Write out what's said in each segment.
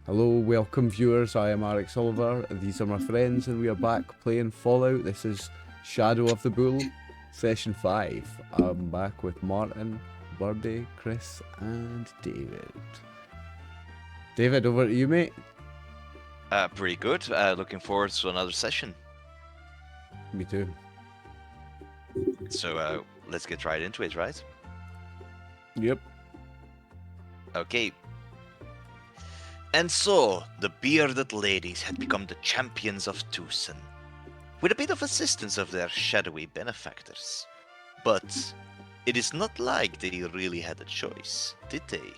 Hello, welcome viewers, I am RxOliver, these are my friends, and we are back playing Fallout. This is Shadow of the Bull, Session 5. I'm back with Martin, Birdie, Chris, and David. David, over to you, mate. Pretty good. Looking forward to another session. Me too. So let's get right into it, right? Yep. Okay. And so, the bearded ladies had become the champions of Tucson, with a bit of assistance of their shadowy benefactors. But it is not like they really had a choice, did they?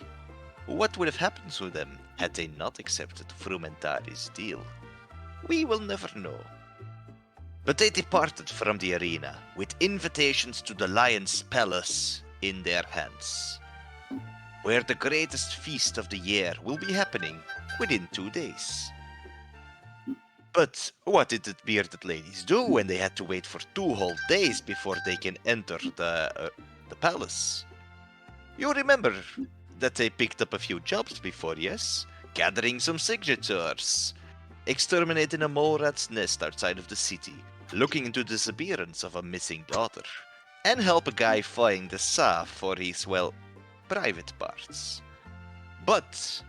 What would have happened to them had they not accepted Frumentari's deal? We will never know. But they departed from the arena with invitations to the Lion's Palace in their hands, where the greatest feast of the year will be happening within 2 days. But what did the bearded ladies do when they had to wait for 2 whole days before they can enter the palace? You remember that they picked up a few jobs before, yes? Gathering some signatures, exterminating a mole rat's nest outside of the city, looking into the disappearance of a missing daughter, and help a guy find the salve for his, well, private parts. But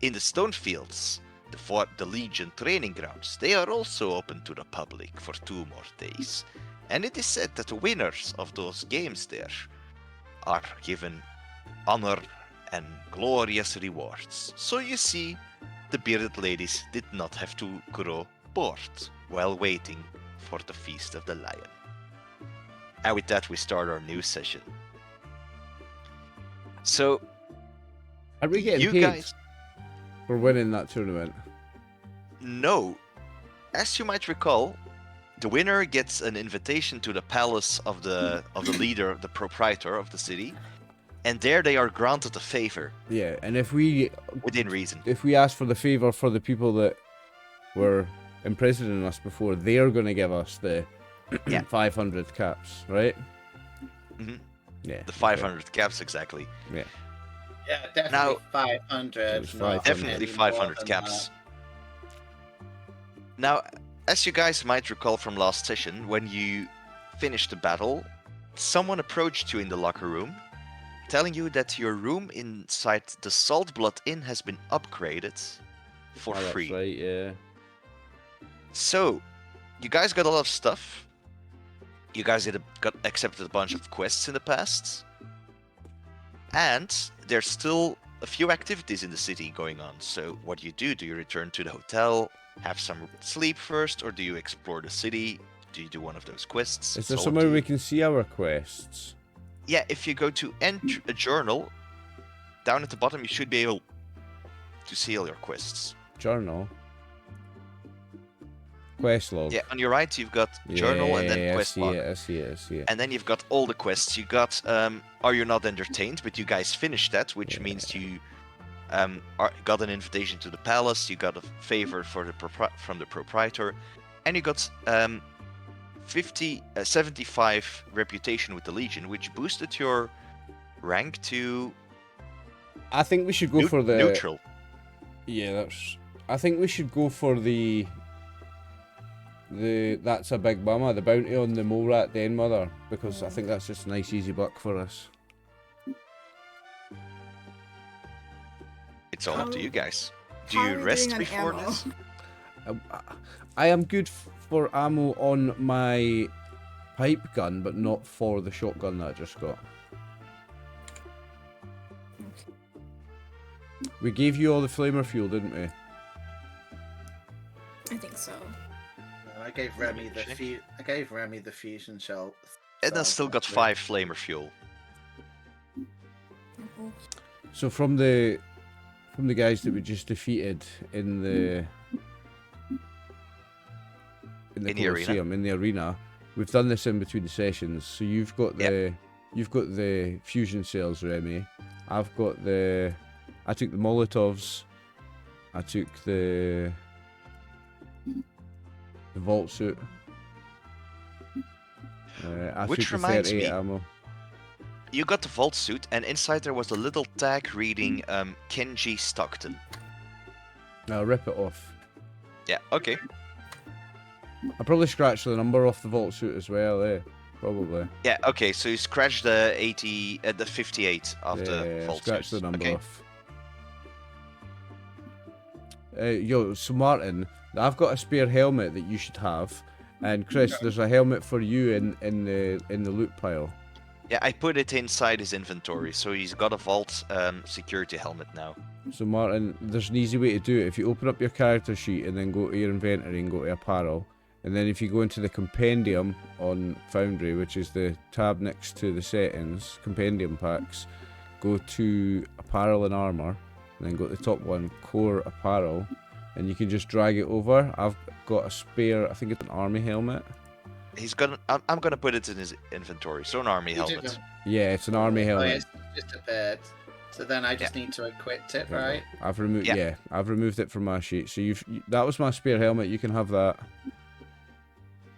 in the stone fields, the Legion training grounds, they are also open to the public for 2 more days. And it is said that the winners of those games there are given honor and glorious rewards. So you see, the bearded ladies did not have to grow bored while waiting for the Feast of the Lion. And with that, we start our new session. So, Are we getting you paid guys, for winning that tournament? no. As you might recall, the winner gets an invitation to the palace of the leader, the proprietor of the city, and there they are granted a favor. Yeah, and if we Within reason. If we ask for the favour for the people that were imprisoning us before, they're going to give us the 500 caps, right? Mm-hmm. Yeah. The 500 caps, exactly. Yeah. Yeah, definitely 500. Definitely 500 caps. Now, as you guys might recall from last session, when you finished the battle, someone approached you in the locker room, telling you that your room inside the Saltblood Inn has been upgraded for free. That's right, yeah. So, you guys got a lot of stuff. You guys got accepted a bunch of quests in the past. And there's still a few activities in the city going on. So what do? Do you return to the hotel, have some sleep first, or do you explore the city? Do you do one of those quests? Is there somewhere we can see our quests? Yeah, if you go to enter a journal, down at the bottom you should be able to see all your quests. Journal? Quest log. Yeah, on your right you've got journal and then quest log. I see it. And then you've got all the quests. You got Are You Not Entertained? But you guys finished that, which means you got an invitation to the palace. You got a favor for from the proprietor, and you got 75 reputation with the Legion, which boosted your rank to. I think we should go for the neutral. Yeah, I think we should go for the That's a Big Bummer, the bounty on the mole rat den mother, because I think that's just a nice easy buck for us. It's all up to you guys. Do you rest before this? I am good for ammo on my pipe gun, but not for the shotgun that I just got. We gave you all the flamer fuel, didn't we? I think so. I gave Remy the fusion shell. And I still got 5 flamer fuel. So from the guys that we just defeated in the Colosseum, in the arena, we've done this in between the sessions. So you've got the fusion cells, Remy. I took the Molotovs. I took the vault suit. Which took the reminds 38 me, ammo. You got the vault suit, and inside there was a little tag reading Kenji Stockton. I'll rip it off. Yeah, okay. I'll probably scratch the number off the vault suit as well, Probably. Yeah, okay, so you scratch the 58 of the Yeah, vault scratch the suits. number Okay. off. Yo, so Martin, I've got a spare helmet that you should have, and Chris, there's a helmet for you in the loot pile. Yeah, I put it inside his inventory, so he's got a vault security helmet now. So Martin, there's an easy way to do it. If you open up your character sheet and then go to your inventory and go to apparel, and then if you go into the compendium on Foundry, which is the tab next to the settings, compendium packs, go to apparel and armor, and then go to the top one, core apparel, and you can just drag it over. I've got a spare, I think it's an army helmet. I'm gonna put it in his inventory, so an army helmet. Yeah, it's an army helmet. Oh, yeah, it's just appeared. So then I just need to equip it, right? I've removed. Yeah, I've removed it from my sheet. So that was my spare helmet. You can have that.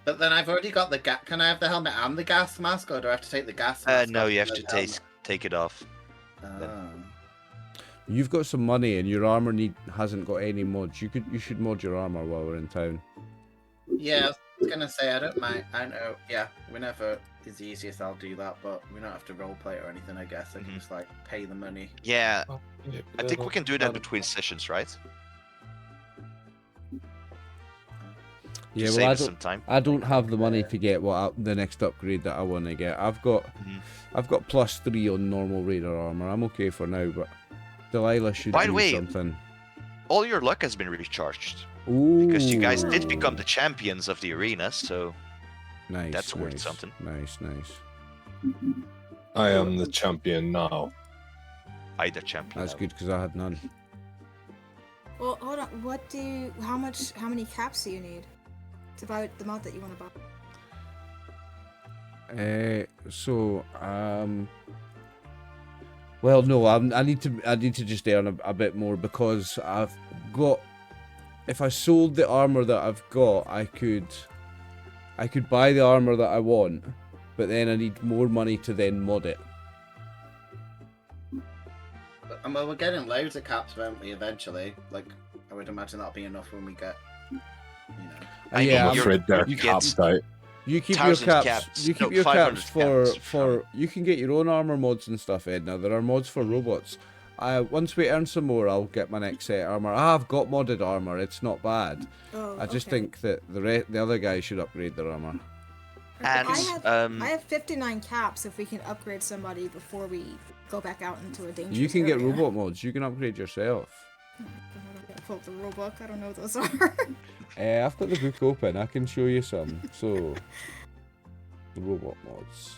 But then I've already got the gas. Can I have the helmet and the gas mask, or do I have to take the gas mask? No, off you have the to helmet? take it off. Oh. You've got some money, and your armor hasn't got any mods. You should mod your armor while we're in town. Yeah, I was gonna say I don't mind. I know. Yeah, whenever is easiest, I'll do that. But we don't have to roleplay or anything. I guess I can just like pay the money. Yeah, Oh, yeah, I think we can do that between sessions, right? Yeah, Save well, us some time. I don't have the money to get the next upgrade that I want to get. I've got +3 on normal raider armor. I'm okay for now, but Delilah should By the do way, something. All your luck has been recharged Ooh, because you guys did become the champions of the arena, so nice. that's worth nice, something. Nice. I am the champion now. Either champion. That's good because I had none. Well, hold on. How many caps do you need to buy the mod that you want to buy? Well, no, I need to just earn a bit more because I've got. If I sold the armor that I've got, I could buy the armor that I want, but then I need more money to then mod it. Well, we're getting loads of caps, won't we? Eventually, like I would imagine that'll be enough when we get, I mean, yeah, I'm afraid they're you get- capped out. You keep your 1,000 caps. caps. You keep No, your 500 caps caps for. You can get your own armor mods and stuff, Edna. There are mods for robots. Once we earn some more, I'll get my next set of armor. I've got modded armor. It's not bad. Oh, I just okay. think that the other guys should upgrade their armor. And I have 59 caps if we can upgrade somebody before we go back out into a dangerous You can get area. robot mods. You can upgrade yourself. Pull up the rule book. I don't know what those are. I've got the book open. I can show you some. So, the robot mods.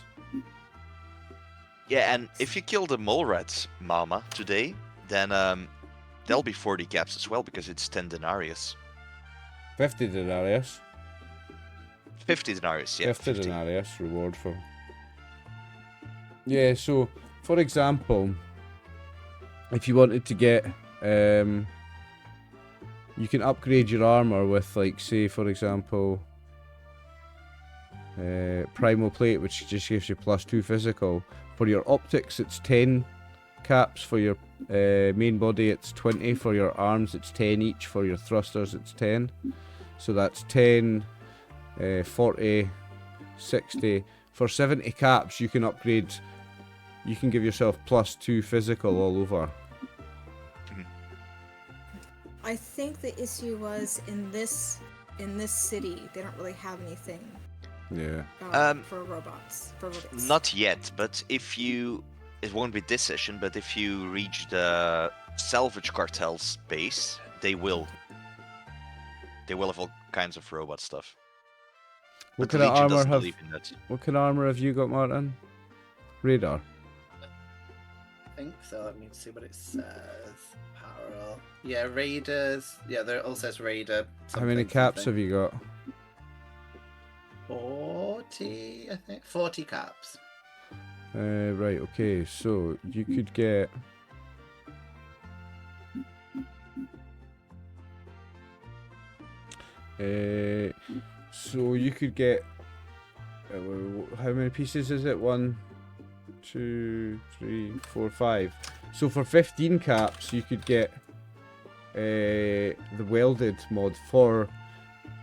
yeah, and if you kill the mole rats, Mama, today, then there'll be 40 caps as well because it's 10 denarius. 50 denarius. 50 denarius, yeah. 50 denarius reward for. Yeah, so for example, if you wanted to get, you can upgrade your armor with, like, say, for example, primal plate, which just gives you +2 physical. For your optics, it's 10 caps. For your main body, it's 20. For your arms, it's 10 each. For your thrusters, it's 10. So that's 10. 40, 60. For 70 caps, you can upgrade. You can give yourself +2 physical all over. I think the issue was in this city they don't really have anything. Yeah. For robots. Not yet, but it won't be this session, but if you reach the salvage cartel's base, they will have all kinds of robot stuff. What But kind the of Legion armor doesn't have? believe in that. What kind of armor have you got, Martin? Radar. I think so. Let me see what it says. Apparel. Yeah, raiders. Yeah, there also says raider. How many caps have you got? 40, I think. 40 caps. Right. Okay. So you could get. So you could get. How many pieces is it? 1, 2, 3, 4, 5. So for 15 caps, you could get the welded mod for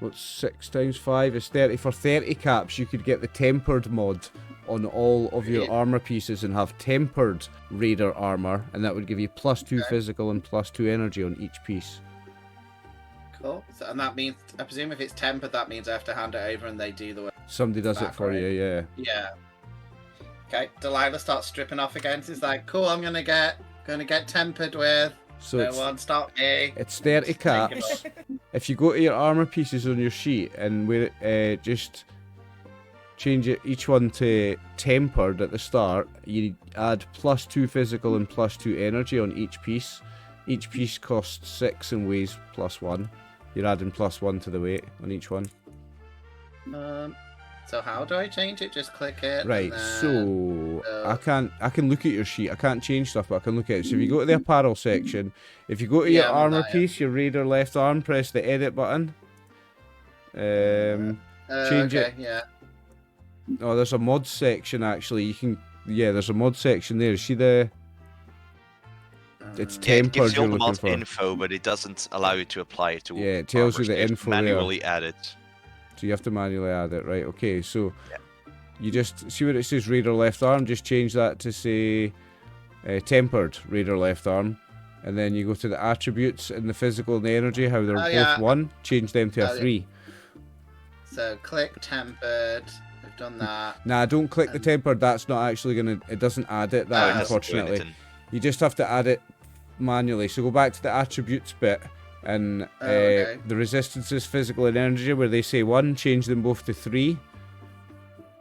what's 6 times 5 is 30. For 30 caps, you could get the tempered mod on all of your armor pieces and have tempered raider armor, and that would give you +2 physical and +2 energy on each piece. Cool. So, and that means, I presume if it's tempered, that means I have to hand it over and they do the work. Somebody does it for you, yeah. Yeah. Okay. Delilah starts stripping off again. She's like, "Cool, I'm gonna get tempered with. So No one stop me." it's 30 caps. If you go to your armor pieces on your sheet and just change it each one to tempered at the start, you add +2 physical and +2 energy on each piece. Each piece costs 6 and weighs +1. You're adding +1 to the weight on each one. So how do I change it? Just click it. Right, and then, so I can look at your sheet. I can't change stuff, but I can look at it. So if you go to the apparel section, if you go to your I'm on armor that, piece, your raider left arm, press the edit button. Change it. Yeah. Oh, there's a mod section actually. There's a mod section there. See the? It's It tempered. gives you all You're the looking mod for. info, but it doesn't allow you to apply it to. Yeah, it tells you armors. the You have to info there. manually add it. So you have to manually add it, right? Okay, so you just see where it says raider left arm. Just change that to say tempered raider left arm, and then you go to the attributes and the physical and the energy. How they're both 1. Change them to a 3. So click tempered. I've done that. Nah, don't click the tempered. That's not actually gonna. It doesn't add it. That It doesn't do unfortunately. anything. You just have to add it manually. So go back to the attributes bit and okay. the resistances, physical and energy, where they say 1, change them both to 3.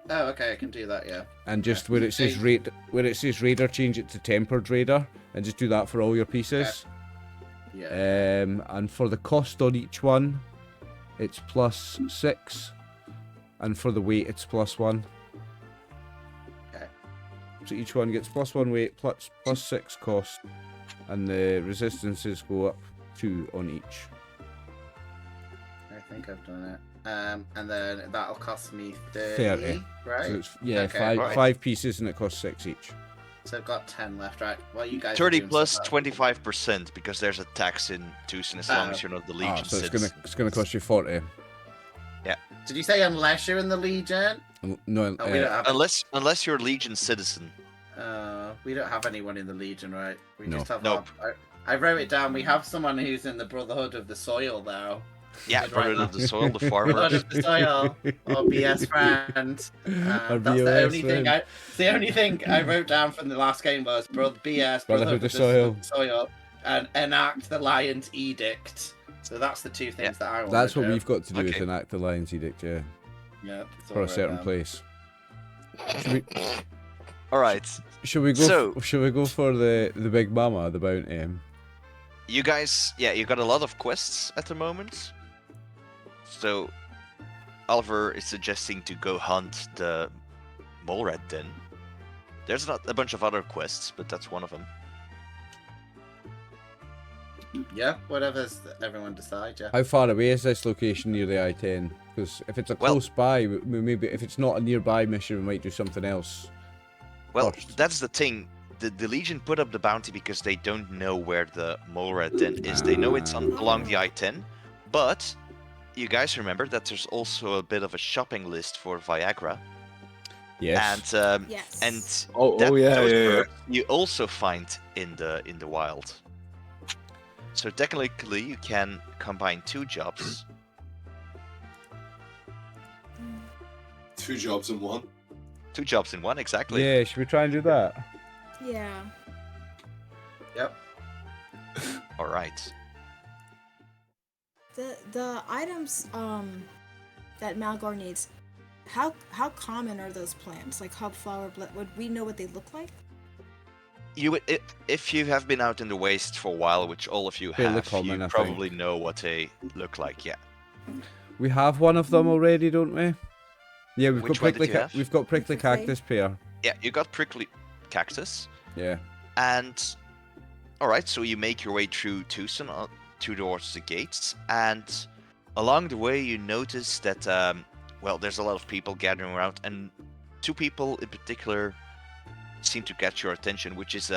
Oh, okay, I can do that. Yeah. And just where it says raider, change it to tempered raider, and just do that for all your pieces. Yeah. And for the cost on each one, it's +6, and for the weight, it's +1. Okay. So each one gets +1 weight, +6 cost, and the resistances go up 2 on each. I think I've done it. And then that'll cost me 30, right? So it's, Okay. five pieces, and it costs 6 each. So I've got 10 left, right? Well, you guys. 30 are doing plus stuff. 25% because there's a tax in Tucson as long Oh. as you're not the Legion So citizen. it's gonna cost you 40. Did you say unless you're in the Legion? No, Oh, we don't have. Unless you're a Legion citizen. We don't have anyone in the Legion, right? We No. just have. Nope. I wrote it down. We have someone who's in the Brotherhood of the Soil, though. Yeah, Right Brotherhood now. of the Soil, the Brotherhood farmers. of the Soil, or BS friend. Our That's the BOS only thing. friend. The only thing I wrote down from the last game was BS Brotherhood of the Soil, and enact the Lion's Edict. So that's the two things that I want. That's to what do. we've got to do Okay. is enact the Lion's Edict, yeah, Yeah, that's for all a certain right, place. All right, Should we go? So- Should we go for the Big Mama, the bounty? you guys. Yeah, you got a lot of quests at the moment. So, Oliver is suggesting to go hunt the mole rat den. There's not a bunch of other quests, but that's one of them. Yeah, whatever everyone decides. Yeah. How far away is this location near the I-10? Because if it's a Well- close by, maybe if it's not a nearby mission, we might do something else. Well, First. that's the thing. The Legion put up the bounty because they don't know where the mole rat den is. They know it's along the I-10, but you guys remember that there's also a bit of a shopping list for Viagra, Yes. and Yes. and Oh, that, yeah, those yeah, yeah. birds you also find in the wild. So technically, you can combine 2 jobs. 2 jobs in one. 2 jobs in one, exactly. Yeah. Should we try and do that? Yeah. Yep. All right. The items that Malgor needs, how common are those plants? Like hubflower, would we know what they look like? You would, if you have been out in the waste for a while, which all of you Fairly have, common, you I probably know what they look like. Yeah. We have one of them already, don't we? Yeah, we've Which got one did prickly. you have? We've got prickly Prickly? cactus pear. Yeah, you got prickly cactus, Yeah. and all right. So you make your way through Tucson, towards the gates, and along the way you notice that well, there's a lot of people gathering around, and 2 people in particular seem to catch your attention, which is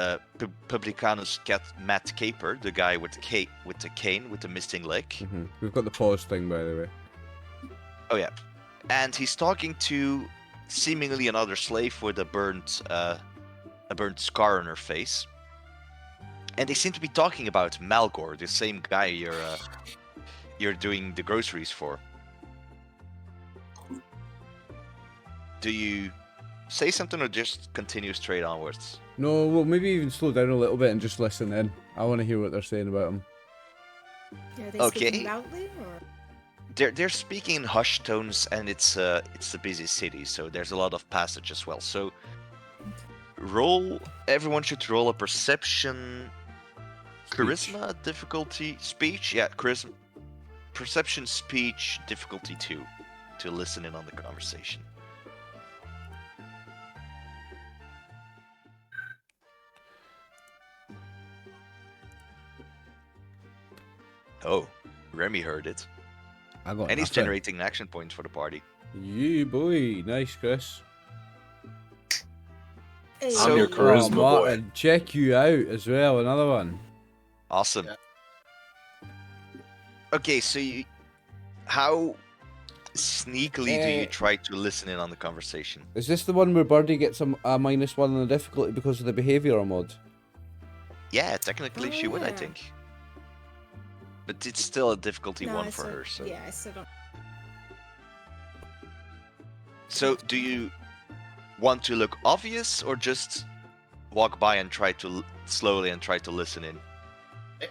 Publicanus Matt Caper, the guy with the cane with the missing leg. We've got the pause thing, by the way. Oh yeah, and he's talking to seemingly another slave with a burnt scar on her face, and they seem to be talking about Malgor, the same guy you're doing the groceries for. Do you say something or just continue straight onwards? No, well, maybe even slow down a little bit and just listen in. I want to hear what they're saying about him. Yeah, are they Okay. speaking loudly or? They're speaking in hushed tones, and it's a busy city, so there's a lot of passage as well. So everyone should roll a perception, charisma difficulty, speech. Yeah, charisma, perception, speech difficulty 2 to listen in on the conversation. Oh, Remy heard it. I got And he's nothing. generating action points for the party. Yeah, boy. Nice, Chris. Hey. So- I'm your charisma boy. Martin, check you out as well. Another one. Awesome. Yeah. Okay, so how sneakily do you try to listen in on the conversation? Is this the one where Birdie gets a -1 on the difficulty because of the behaviour mod? Yeah, technically she would, I yeah. think. But it's still a difficulty No, 1 I for still- her, so... Yeah, I still don't. So, do you want to look obvious, or just walk by and try to slowly and try to listen in?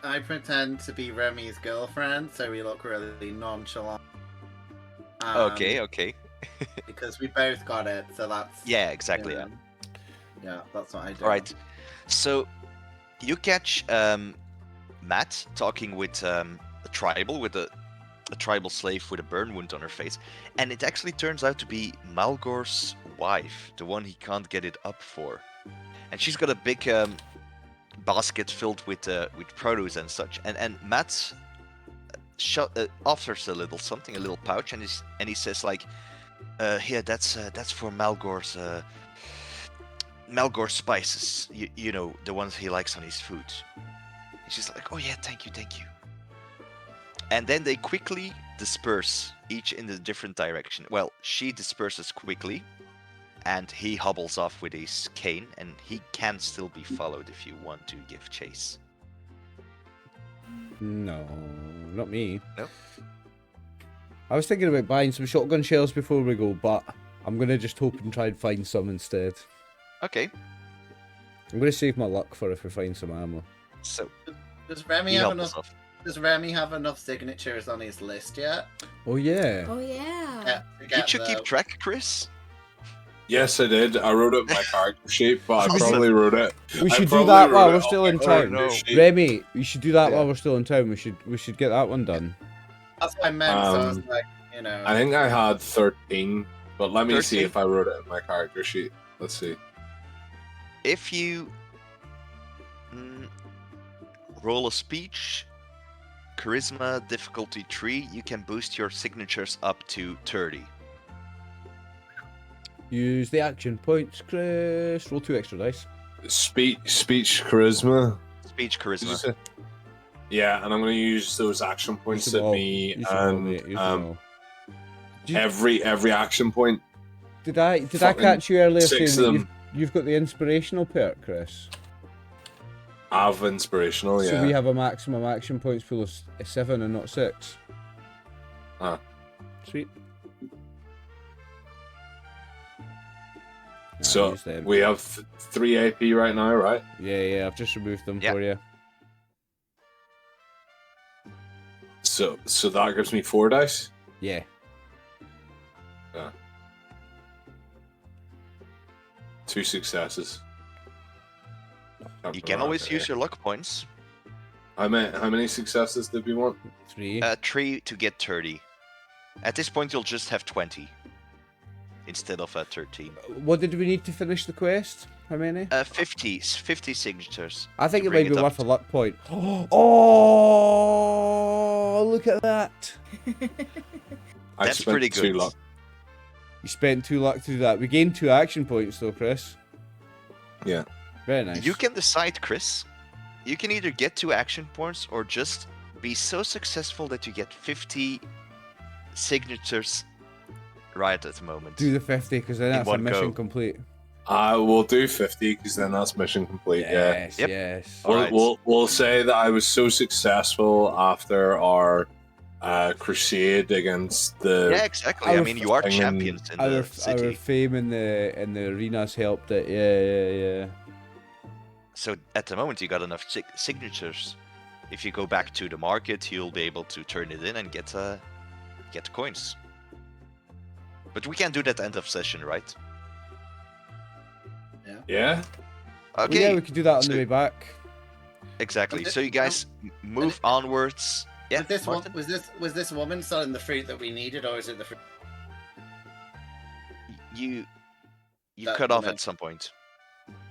I pretend to be Remy's girlfriend, so we look really nonchalant. Okay. Because we both got it, so that's... Yeah, exactly, you know, yeah, that's what I do. Alright, so you catch Matt talking with a tribal slave with a burn wound on her face, and it actually turns out to be Malgor's wife, the one he can't get it up for. And she's got a big basket filled with produce and such, and Matt offers a little pouch, and he says like, here, that's for Malgor's spices, you know, the ones he likes on his food. And she's like, oh yeah, thank you. And then they quickly disperse, each in a different direction. Well, she disperses quickly, and he hobbles off with his cane, and he can still be followed if you want to give chase. No, not me. No? I was thinking about buying some shotgun shells before we go, but I'm going to just hope and try and find some instead. Okay, I'm going to save my luck for if we find some ammo. so Does Remy he have hobbles enough? off. Does Remy have enough signatures on his list yet? Oh, yeah. Oh yeah. Yeah, to get Did you the- keep track, Chris? Yes, I did. I wrote it in my character sheet, but I Should we- probably wrote it. We I should do probably that while wrote we're it still on in my town. character sheet. Remy, we should do that Yeah. while we're still in town. We should get that one done. That's what I meant. So I was like, you know. I think I had 13, but let me see 13? if I wrote it in my character sheet. Let's see. If you roll a speech, charisma difficulty 3, you can boost your signatures up to 30. Use the action points, Chris. Roll 2 extra dice. Speech, charisma. Speech, Did you charisma. say? Yeah, and I'm going to use those action points Use them that all. me Use them all, and mate. Use them all. Did- every action point. Did I fucking catch you earlier saying 6 that of them. you've got the inspirational perk, Chris? Have inspirational, yeah. So we have a maximum action points pool of 7 and not 6. Ah. Sweet. Nah, So use them. we have 3 AP right now, right? Yeah, I've just removed them Yeah. for you. So that gives me 4 dice. Yeah. Yeah. 2 successes. You can always use your luck points. How many successes did we want? 3. 3 to get 30. At this point, you'll just have 20 instead of 13. What did we need to finish the quest? How many? 50 signatures. I think to it bring might be up worth a to- luck point. Oh, look at that. I That's spent pretty 2 good. luck. You spent 2 luck to do that. We gained 2 action points though, Chris. Very nice. You can decide, Chris. You can either get 2 action points or just be so successful that you get 50 signatures right at the moment. do the 50 because then In that's a one mission go. complete. I will do 50 because then that's mission complete. Yeah. Yes, Yep. yes. All right. We'll say that I was so successful after our crusade against the. Yeah, exactly. I Our mean, you are thing in champions in the Our city. fame in the arenas helped it. Yeah. So at the moment, you got enough signatures. If you go back to the market, you'll be able to turn it in and get coins. But we can do that end of session, right? Yeah. Well, Okay. yeah, we could do that on the so- way back. Exactly. Was it- So you guys move onwards. Yeah, Martin? Was this woman selling the fruit that we needed, or is it the fruit? You That cut off woman. at some point.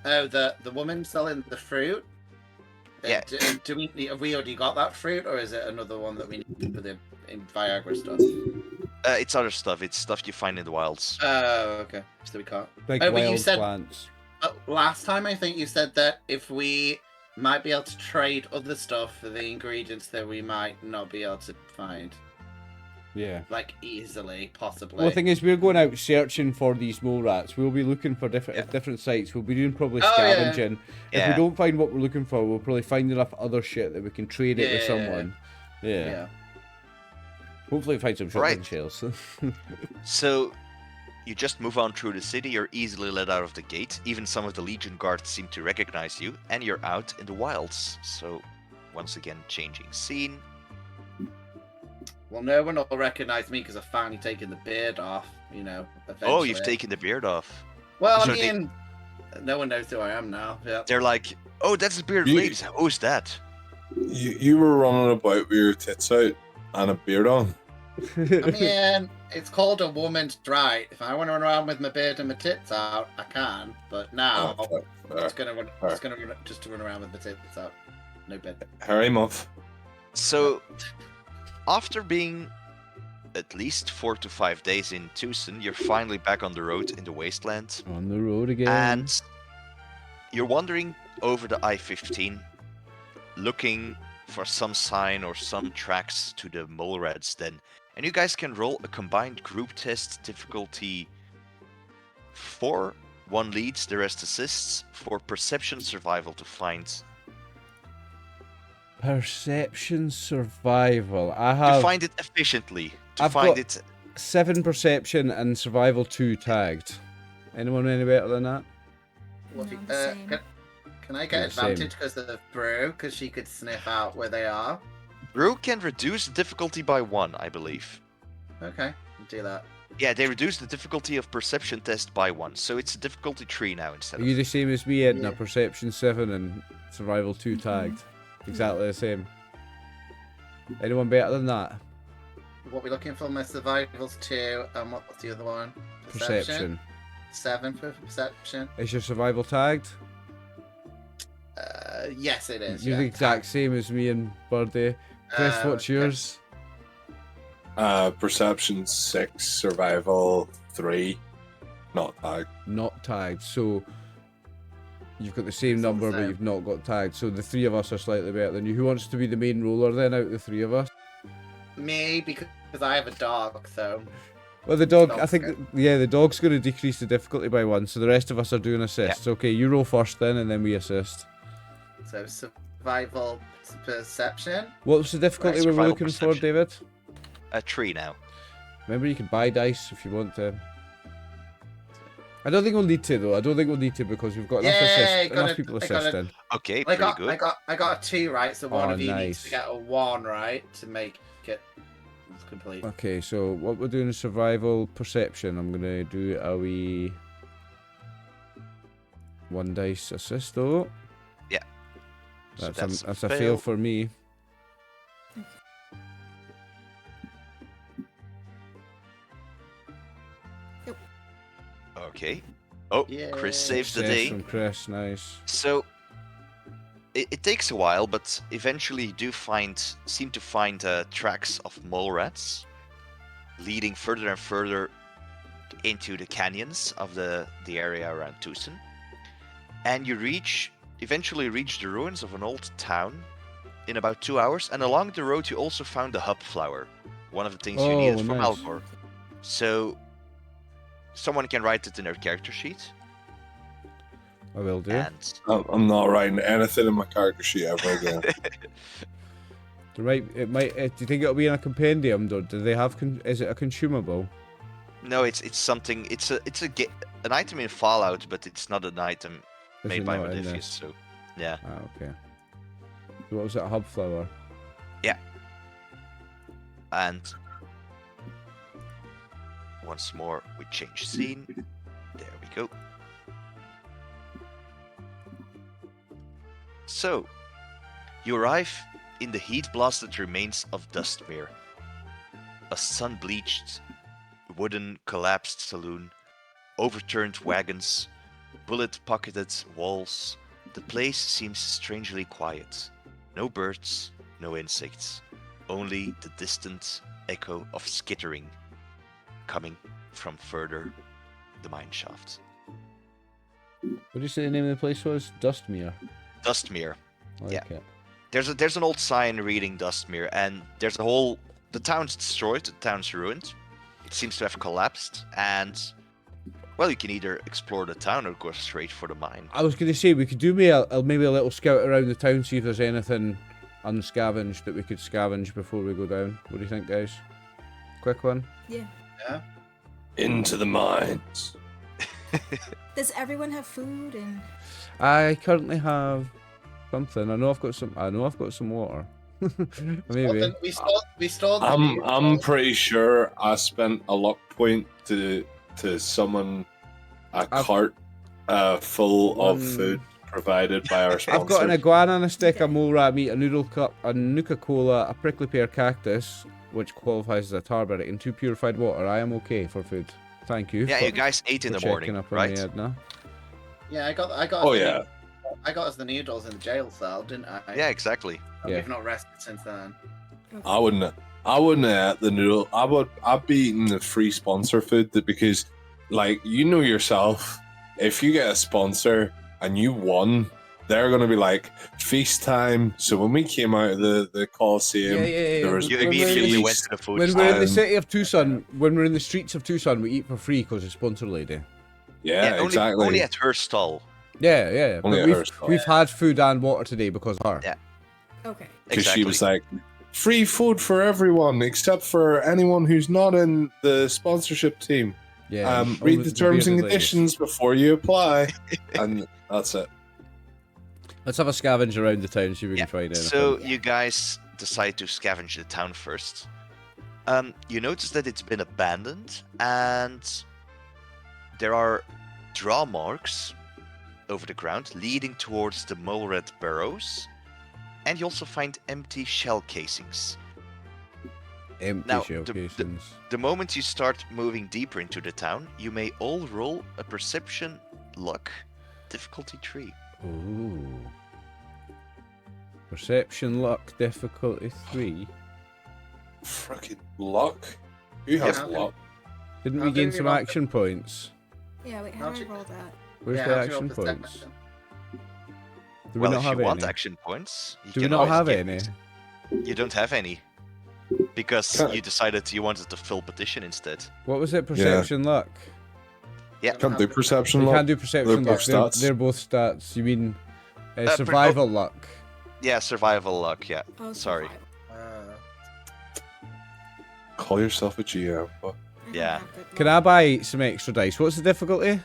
Oh, the woman selling the fruit. Yeah. Do we have we already got that fruit, or is it another one that we need for the Viagra stuff? It's other stuff. It's stuff you find in the wilds. Oh, okay. So we can't. Big Oh, but you wild said- plants. Last time I think you said that if we might be able to trade other stuff for the ingredients that we might not be able to find, Yeah. like easily, possibly. Well, the thing is, we're going out searching for these mole rats. We'll be looking for Yeah. different sites. We'll be doing probably Oh, yeah. scavenging. If Yeah. we don't find what we're looking for, we'll probably find enough other shit that we can trade it with Yeah. someone. Yeah. Yeah. Hopefully, find some shotgun Right. shells. So you just move on through the city. You're easily let out of the gate. Even some of the Legion guards seem to recognize you, and you're out in the wilds. So once again, changing scene. Well, no one will recognize me because I've finally taken the beard off. Eventually. Oh, you've taken the beard off. Well, I So they- mean, no one knows who I am now. Yeah. They're like, "Oh, that's the bearded You- ladies. Who's that?" You were running about with your tits out and a beard on. I mean, it's called a woman's right. If I want to run around with my beard and my tits out, I can. But now, Oh, I'm just gonna run around with my tits out. No beard. Harry Muff. So, after being at least 4 to 5 days in Tucson, you're finally back on the road in the wasteland. On the road again. And you're wandering over the I-15, looking for some sign or some tracks to the mole rats den. And you guys can roll a combined group test difficulty 4. 1 leads, the rest assists, for perception survival to find. Perception survival. I To have find it efficiently. To I've find got- it. 7 perception and survival 2 tagged. Anyone any better than that? Well, if you- No, same. can I get Yeah, same. advantage because of Burrow? Because she could sniff out where they are. Brew can reduce the difficulty by 1, I believe. Okay, I'll do that. Yeah, they reduce the difficulty of perception test by 1, so it's a difficulty 3 now instead Are of. you the same as me, Edna? Yeah. Perception 7 and survival 2 tagged. Exactly the same. Anyone better than that? What we're looking for, my survival's 2, and what's the other one? Perception. 7 for perception. Is your survival tagged? Yes, it is. You're yeah. the exact same as me and Birdie. Chris, what's okay. yours? Perception 6, survival 3, not tagged. Not tagged. So you've got the same It's all the number, but same. you've not got tagged. So the 3 of us are slightly better than you. Who wants to be the main roller then, out of the 3 of us? Me, because I have a dog, so. Well, the dog, I Dog's think, good. yeah, the dog's going to decrease the difficulty by 1, so the rest of us are doing assists. Okay, you roll first then, and then we assist. So survival perception. What was the difficulty we were survival looking for, perception. David? A 3 now. Remember, you can buy dice if you want to. I don't think we'll need to, though. I don't think we'll need to because we've got enough, enough people I got it. assisting. Okay, I pretty got, good. I got a 2 right, so one Oh, of you needs nice. to get a 1 right to make it complete. Okay, so what we're doing is survival perception. I'm going to do a wee 1 dice assist, though. So That's a fail for me. Okay. Oh, Chris Yay. saves the Success day. from Chris, nice. So it takes a while, but eventually you do seem to find tracks of mole rats leading further and further into the canyons of the area around Tucson. and you eventually reach the ruins of an old town in about 2 hours. And along the road, you also found the hub flower, one of the things you needed from nice. Alcor. So someone can write it in their character sheet. I will do. And I'm not writing anything in my character sheet ever again. It might. Do you think it'll be in a compendium, or do they have? Is it a consumable? no, it's something. It's an item in Fallout, but it's not an item Is made it by not in Modiphius. this? So yeah. Ah, okay. So what was it? A hub flower. And once more, we change scene. There we go. So, you arrive in the heat-blasted remains of Dustmere, a sun-bleached, wooden, collapsed saloon, overturned wagons, bullet-pocketed walls. The place seems strangely quiet. No birds, no insects. Only the distant echo of skittering coming from further the mine shaft. What did you say the name of the place was? Dustmere. Dustmere. I like Yeah. it. There's an old sign reading Dustmere, and there's the town's destroyed, the town's ruined. It seems to have collapsed, and well, you can either explore the town or go straight for the mine. I was going to say we could do maybe a little scout around the town, see if there's anything unscavenged that we could scavenge before we go down. What do you think, guys? Quick one. Yeah. Into the mines. Does everyone have food and? I currently have something. I know I've got some water. Maybe. We stole the I'm pretty sure I spent a luck point to summon a cart full of food provided by our sponsor. I've got an iguana and a stick, a mole rat meat, a noodle cup, a Nuka-Cola, a prickly pear cactus, which qualifies as a tarberry, and 2 purified water. I am okay for food. Thank you. Yeah, you guys ate in the morning, right? Yeah, I got. Oh yeah. I got us the noodles in the jail cell, didn't I? Yeah, exactly. Yeah. We've not rested since then. I wouldn't have the noodle. I'd be eating the free sponsor food because, like, you know yourself, if you get a sponsor and you won, they're gonna be like feast time. So when we came out of the Coliseum, there was You immediately went to the food When stand. we're in the city of Tucson, when we're in the streets of Tucson, we eat for free because it's sponsor lady. Yeah, exactly. Only at her stall. Yeah. Only But at her stall. we've had food and water today because of her. Yeah. Okay. Because Exactly. she was like, free food for everyone except for anyone who's not in the sponsorship team. Yeah. Read the terms and bearded ladies. conditions before you apply, and that's it. Let's have a scavenge around the town, see if we can find anything. So you guys decide to scavenge the town first. You notice that it's been abandoned, and there are draw marks over the ground leading towards the mole rat burrows, and you also find empty shell casings. Empty Now, shell casings. The moment you start moving deeper into the town, you may all roll a perception luck difficulty 3. Ooh. Perception luck difficulty 3. Freaking luck. Who has Yeah. luck? Didn't I'll we gain give you some luck. action points? Yeah. Wait. How How'd do I you- roll that? Where's Yeah, the how'd you roll action perception? points? Do we Well, not if have you want any? action points, you Do we can not always have get any? it. You don't have any. Because Can't- you decided you wanted to fill petition instead. What was it? Perception luck? Can't do perception We luck. can't do perception They're luck. both They're, stats. they're both stats. You mean per- survival luck? Yeah, survival luck, yeah. Oh, Sorry. survival. Call yourself a GM. But I don't Yeah. have good Can luck. I buy some extra dice? What's the difficulty?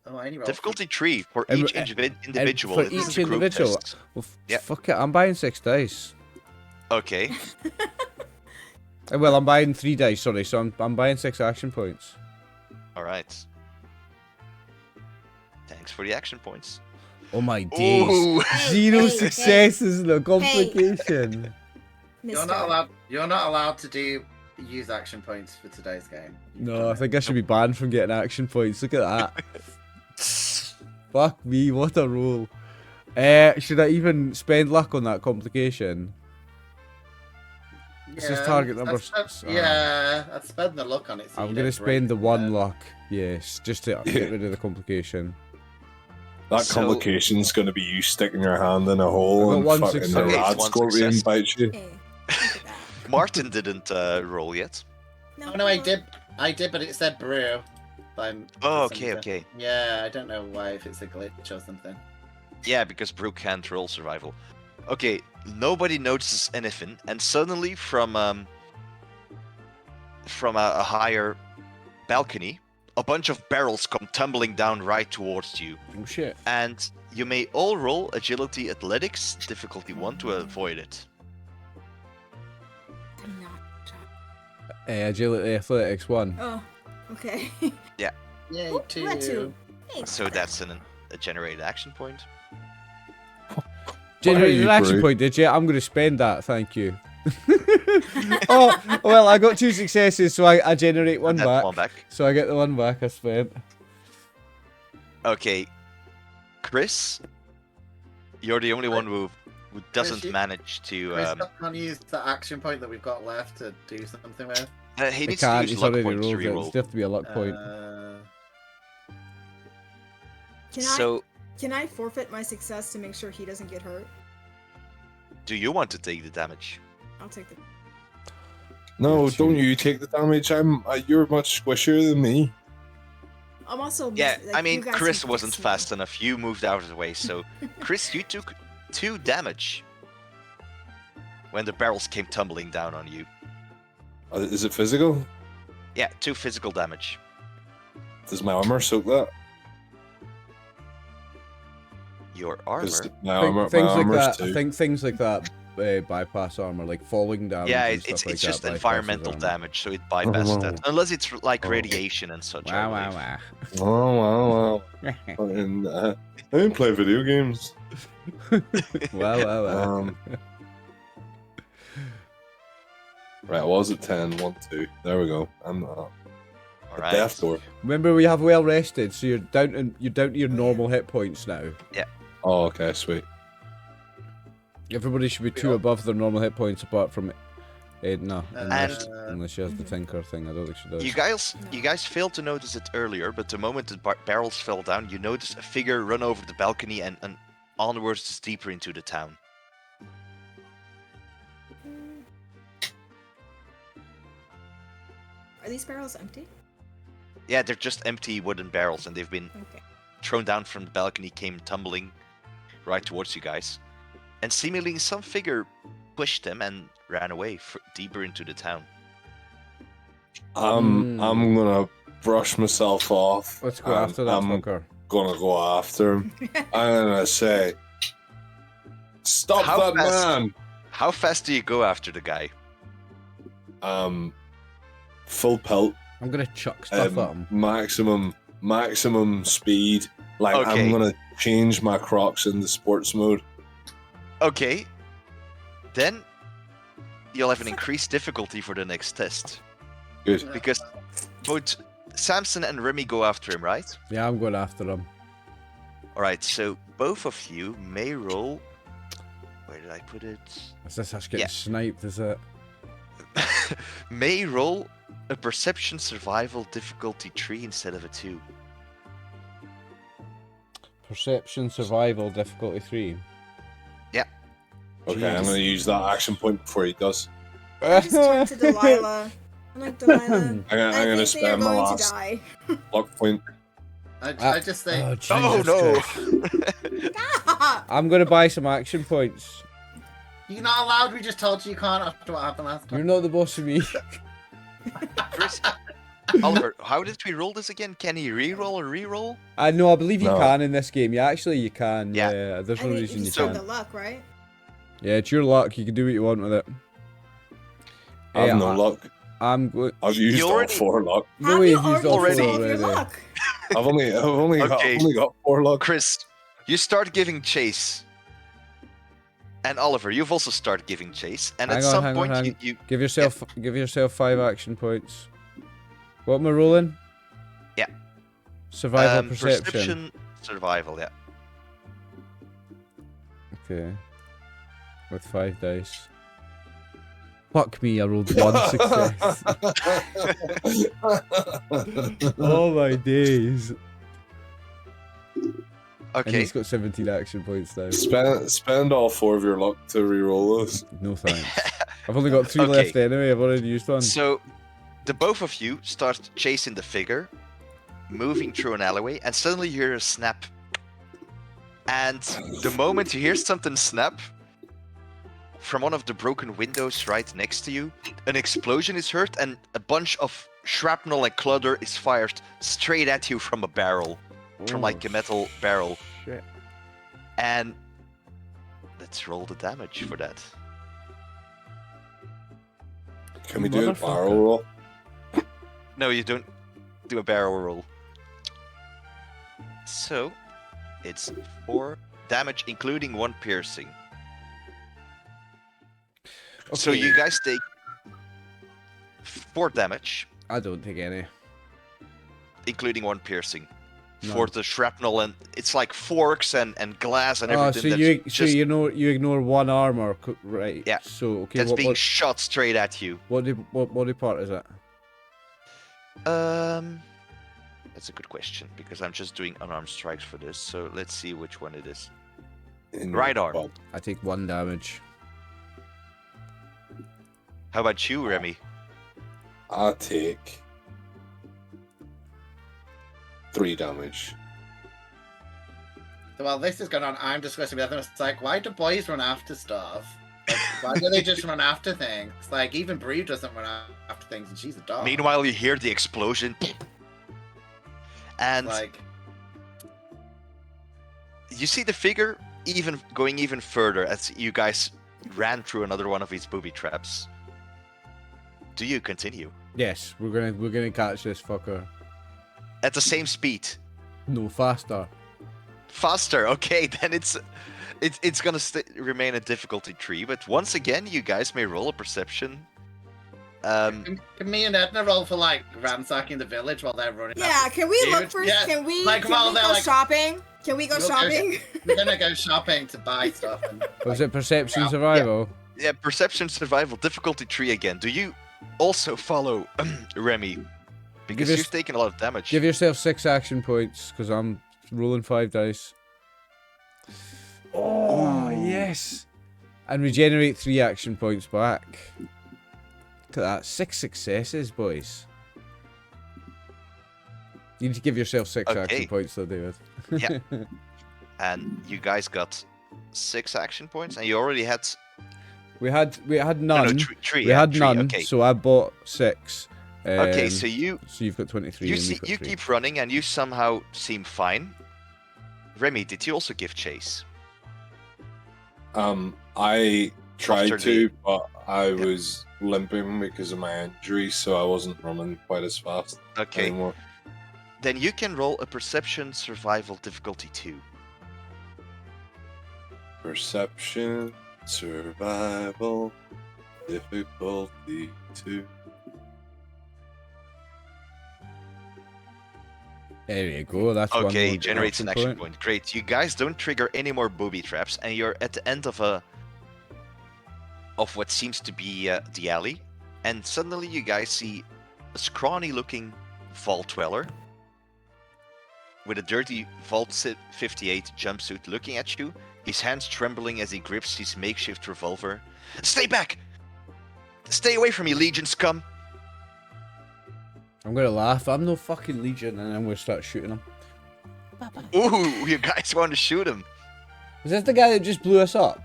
Oh, I only rolled Difficulty 3 for And- each and individual. for This is each a group individual? test. Well, Yeah. fuck it. I'm buying 6 dice. Okay. Well, I'm buying 3 dice. Sorry, so I'm buying 6 action points. Alright. Thanks for the action points. Oh my days! Ooh. 0 Hey, successes, no complication. You're Mr. not allowed. You're not allowed to use action points for today's game. No, I think I should be banned from getting action points. Look at that. Fuck me, what a roll. Should I even spend luck on that complication? This is target number Yeah, I'd spend the luck on it. so I'm you gonna don't spend the break 1 it. luck. Yes, just to get rid of the complication. That So- complication's going to be you sticking your hand in a hole I've and got one fucking success. a Okay, rad one scorpion success. bites you. Hey, look at that. Martin didn't roll yet. Oh no, I did, but it said brew. Oh, okay, okay. Yeah, I don't know why, if it's a glitch or something. Yeah, because Brooke can't roll survival. Okay, nobody notices anything, and suddenly from a higher balcony, a bunch of barrels come tumbling down right towards you. Oh shit. And you may all roll agility athletics, difficulty 1, to avoid it. I'm not. Agility athletics 1. Oh, okay. Yay, Ooh, that too. Hey, So that's a generated action point. Generated you an action brute? point, did you? I'm going to spend that, thank you. Oh, well, I got 2 successes, so I generate one That back. one back. So I get the one back I spent. Okay, Chris, you're the only one who doesn't you- manage to. Chris can't use the action point that we've got left to do something with. He I needs to can't, use he's luck already points to rolled it. reroll. It's have to be a luck point. Can I forfeit my success to make sure he doesn't get hurt? Do you want to take the damage? I'll take the. No, That's don't you. you take the damage. You're much squishier than me. I'm also. Yeah, like, I mean, you guys Chris can wasn't fix me. fast enough. You moved out of the way, so Chris, you took 2 damage when the barrels came tumbling down on you. Is it physical? Yeah, 2 physical damage. Does my armor soak that? Your armor. 'Cause my Things like armor's that. I 2. think things like that bypass armor, like falling damage. Yeah, and it's stuff like just that bypasses environmental armor. damage, so it bypasses that. Unless it's like Oh. radiation and such. I Wow, believe. wow, Wow. wow. Fucking, I didn't play video games. Wow. Um, right, what was it? 10, 1, 2. There we go. I'm Alright. death door. Remember, we have well rested, so you're down to your normal hit points now. Oh, okay, sweet. Everybody should be 2 above their normal hit points, apart from Edna, unless she has the Tinker thing. I don't think she does. You guys failed to notice it earlier, but the moment the barrels fell down, you noticed a figure run over the balcony and onwards deeper into the town. Are these barrels empty? Yeah, they're just empty wooden barrels, and they've been Okay. thrown down from the balcony, came tumbling right towards you guys. And seemingly some figure pushed them and ran away deeper into the town. I'm gonna brush myself off. Let's go and after that I'm fucker. gonna go after him. I'm gonna say, stop How that fast- man! How fast do you go after the guy? Full pelt. I'm gonna chuck stuff at him. Maximum speed. Like Okay. I'm gonna change my Crocs into sports mode. Okay. Then you'll have an increased difficulty for the next test. Good. Because both Samson and Remy go after him, right? Yeah, I'm going after him. Alright, so both of you may roll. Where did I put it? Is this us getting Yeah. sniped? Is it? May roll a perception survival difficulty 3 instead of a 2. Perception survival difficulty 3. Okay, I'm gonna use that action point before he does. I just turned to Delilah. I'm like, Delilah, I'm gonna I think they are spend my going to last die. luck point. I just think Oh, Oh Jesus no! Christ. I'm gonna buy some action points. you're not allowed. We just told you can't after what happened last You're time. not the boss of me. Chris, Oliver, how did we roll this again? Can he re-roll or re-roll? I know. I believe you No. can in this game. Yeah, actually, you can. Yeah. Yeah. There's I no mean, reason you you still can't. have the luck, right? Yeah, it's your luck. You can do what you want with it. I have Yeah, no luck. I'm going. I've used You all already- 4 luck. No, Have way you you've used already- all of your luck? I've only Okay. got 4 luck. Chris, you start giving chase. And Oliver, you've also started giving chase. And at some point, you Give yourself 5 action points. What am I rolling? Yeah. Survival perception. survival, yeah. Okay. With 5 dice. Fuck me, I rolled 1 success. Oh my days. And Okay. he's got 17 action points now. Spend all 4 of your luck to reroll this. No thanks. I've only got 3 Okay. left anyway. I've already used one. So, the both of you start chasing the figure, moving through an alleyway, and suddenly you hear a snap. And the moment you hear something snap, from one of the broken windows right next to you, an explosion is heard, and a bunch of shrapnel and clutter is fired straight at you from a barrel, from like a metal barrel. Shit. And let's roll the damage for that. Can we do a Motherfucker. barrel roll? No, you don't do a barrel roll. So, it's 4 damage, including 1 piercing. So Okay. you guys take 4 damage, I don't take any. including 1 piercing. None. For the shrapnel, and it's like forks and glass and Oh, everything so that's just you ignore 1 armor, right? Yeah. So okay, that's being what shot straight at you. body part is it? That's a good question, because I'm just doing unarmed strikes for this, so let's see which one it is. In Right arm. well, I take 1 damage. How about you, Remy? I take 3 damage. So while this is going on, I'm discussing with them. It's like, why do boys run after stuff? Like, why do they just run after things? Like, even Bree doesn't run after things, and she's a dog. Meanwhile, you hear the explosion. And Like, you see the figure going even further as you guys ran through another one of his booby traps. Do you continue? Yes, we're gonna catch this fucker. At the same speed? No, faster. Faster, okay, then it's gonna remain a difficulty 3, but once again, you guys may roll a perception. can me and Edna roll for, like, ransacking the village while they're running Yeah, after can we look dude? for? Yeah, Can we? like, Can while we they're, go like- shopping? Can we go We'll go shopping? We're gonna go shopping to buy stuff. And, Was it perception Yeah. survival? Yeah, perception survival, difficulty 3 again. Do you also follow Remy? Because us- you've taken a lot of damage. Give yourself 6 action points, because I'm rolling 5 dice. Oh, yes! And regenerate 3 action points back. Look at that. 6 successes, boys. You need to give yourself 6 Okay. action points, though, David. Yeah. And you guys got 6 action points, and you already had We had no, none. three. We yeah, had three, none, Okay. so I bought 6. Okay, Um, so you've got 23. and you've got 3. keep running, and you somehow seem fine. Remy, did you also give chase? I tried After to, the- but I Yeah. was limping because of my injury, so I wasn't running quite as fast Okay, anymore. then you can roll a perception survival difficulty 2. Perception, survival, difficulty 2. There you go. That's one Okay, more generates an action point. Great. You guys don't trigger any more booby traps, and you're at the end of what seems to be the alley, and suddenly you guys see a scrawny-looking vault dweller with a dirty Vault 58 jumpsuit looking at you, his hands trembling as he grips his makeshift revolver. Stay back! Stay away from me, Legion scum! I'm gonna laugh. I'm no fucking Legion, and I'm gonna start shooting him. Ooh, you guys want to shoot him? Is this the guy that just blew us up?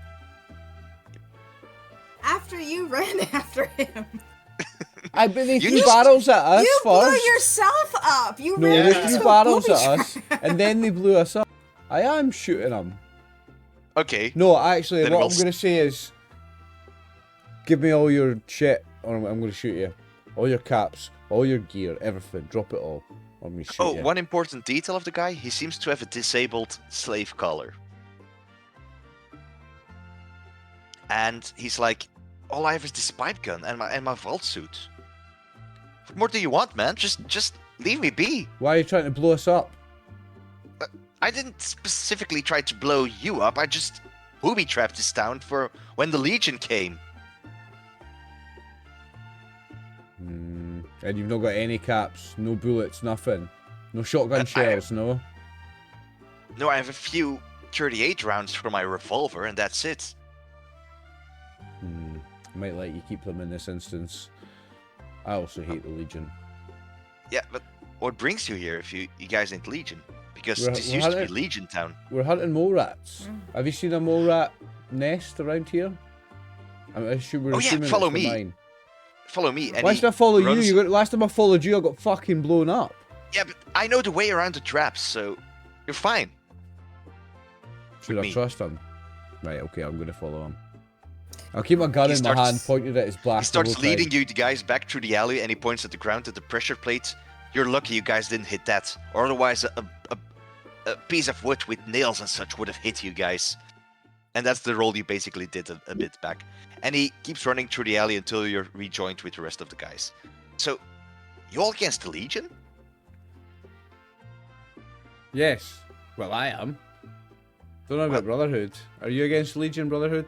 After you ran after him, I bet they You threw just- barrels at us you blew first. yourself up. You No, ran they into threw a barrels booby at us, trap. and then they blew us up. I am shooting them. Okay. No, actually, Then what we'll I'm gonna say is, give me all your shit, or I'm gonna shoot you. All your caps, all your gear, everything. Drop it all, or me shoot Oh, you. one important detail of the guy, he seems to have a disabled slave collar. And he's like, all I have is this pipe gun and my vault suit. What more do you want, man? Just leave me be. Why are you trying to blow us up? I didn't specifically try to blow you up, I just booby trapped this town for when the Legion came. And you've not got any caps, no bullets, nothing. No shotgun I- shells, no? No, I have a few 38 rounds for my revolver, and that's it. Might let you keep them in this instance. I also hate the Legion. Yeah, but what brings you here if you guys ain't Legion? Because We're this used to be hunting- Legion Town. We're hunting mole rats. Have you seen a mole rat nest around here? We're assuming follow it's the me. mine. Follow me. And Why he should I follow runs- you? Last time I followed you, I got fucking blown up. Yeah, but I know the way around the traps, so you're fine. Should I me. trust him? Right, okay, I'm gonna follow him. I'll keep my gun He in my hand, starts- pointed at his black. He starts leading you guys back through the alley, and he points at the ground at the pressure plate. You're lucky you guys didn't hit that, or otherwise a piece of wood with nails and such would have hit you guys. And that's the role you basically did a bit back. And he keeps running through the alley until you're rejoined with the rest of the guys. So, you all against the Legion? Yes. Well, I am. Don't know about Brotherhood. Are you against Legion Brotherhood?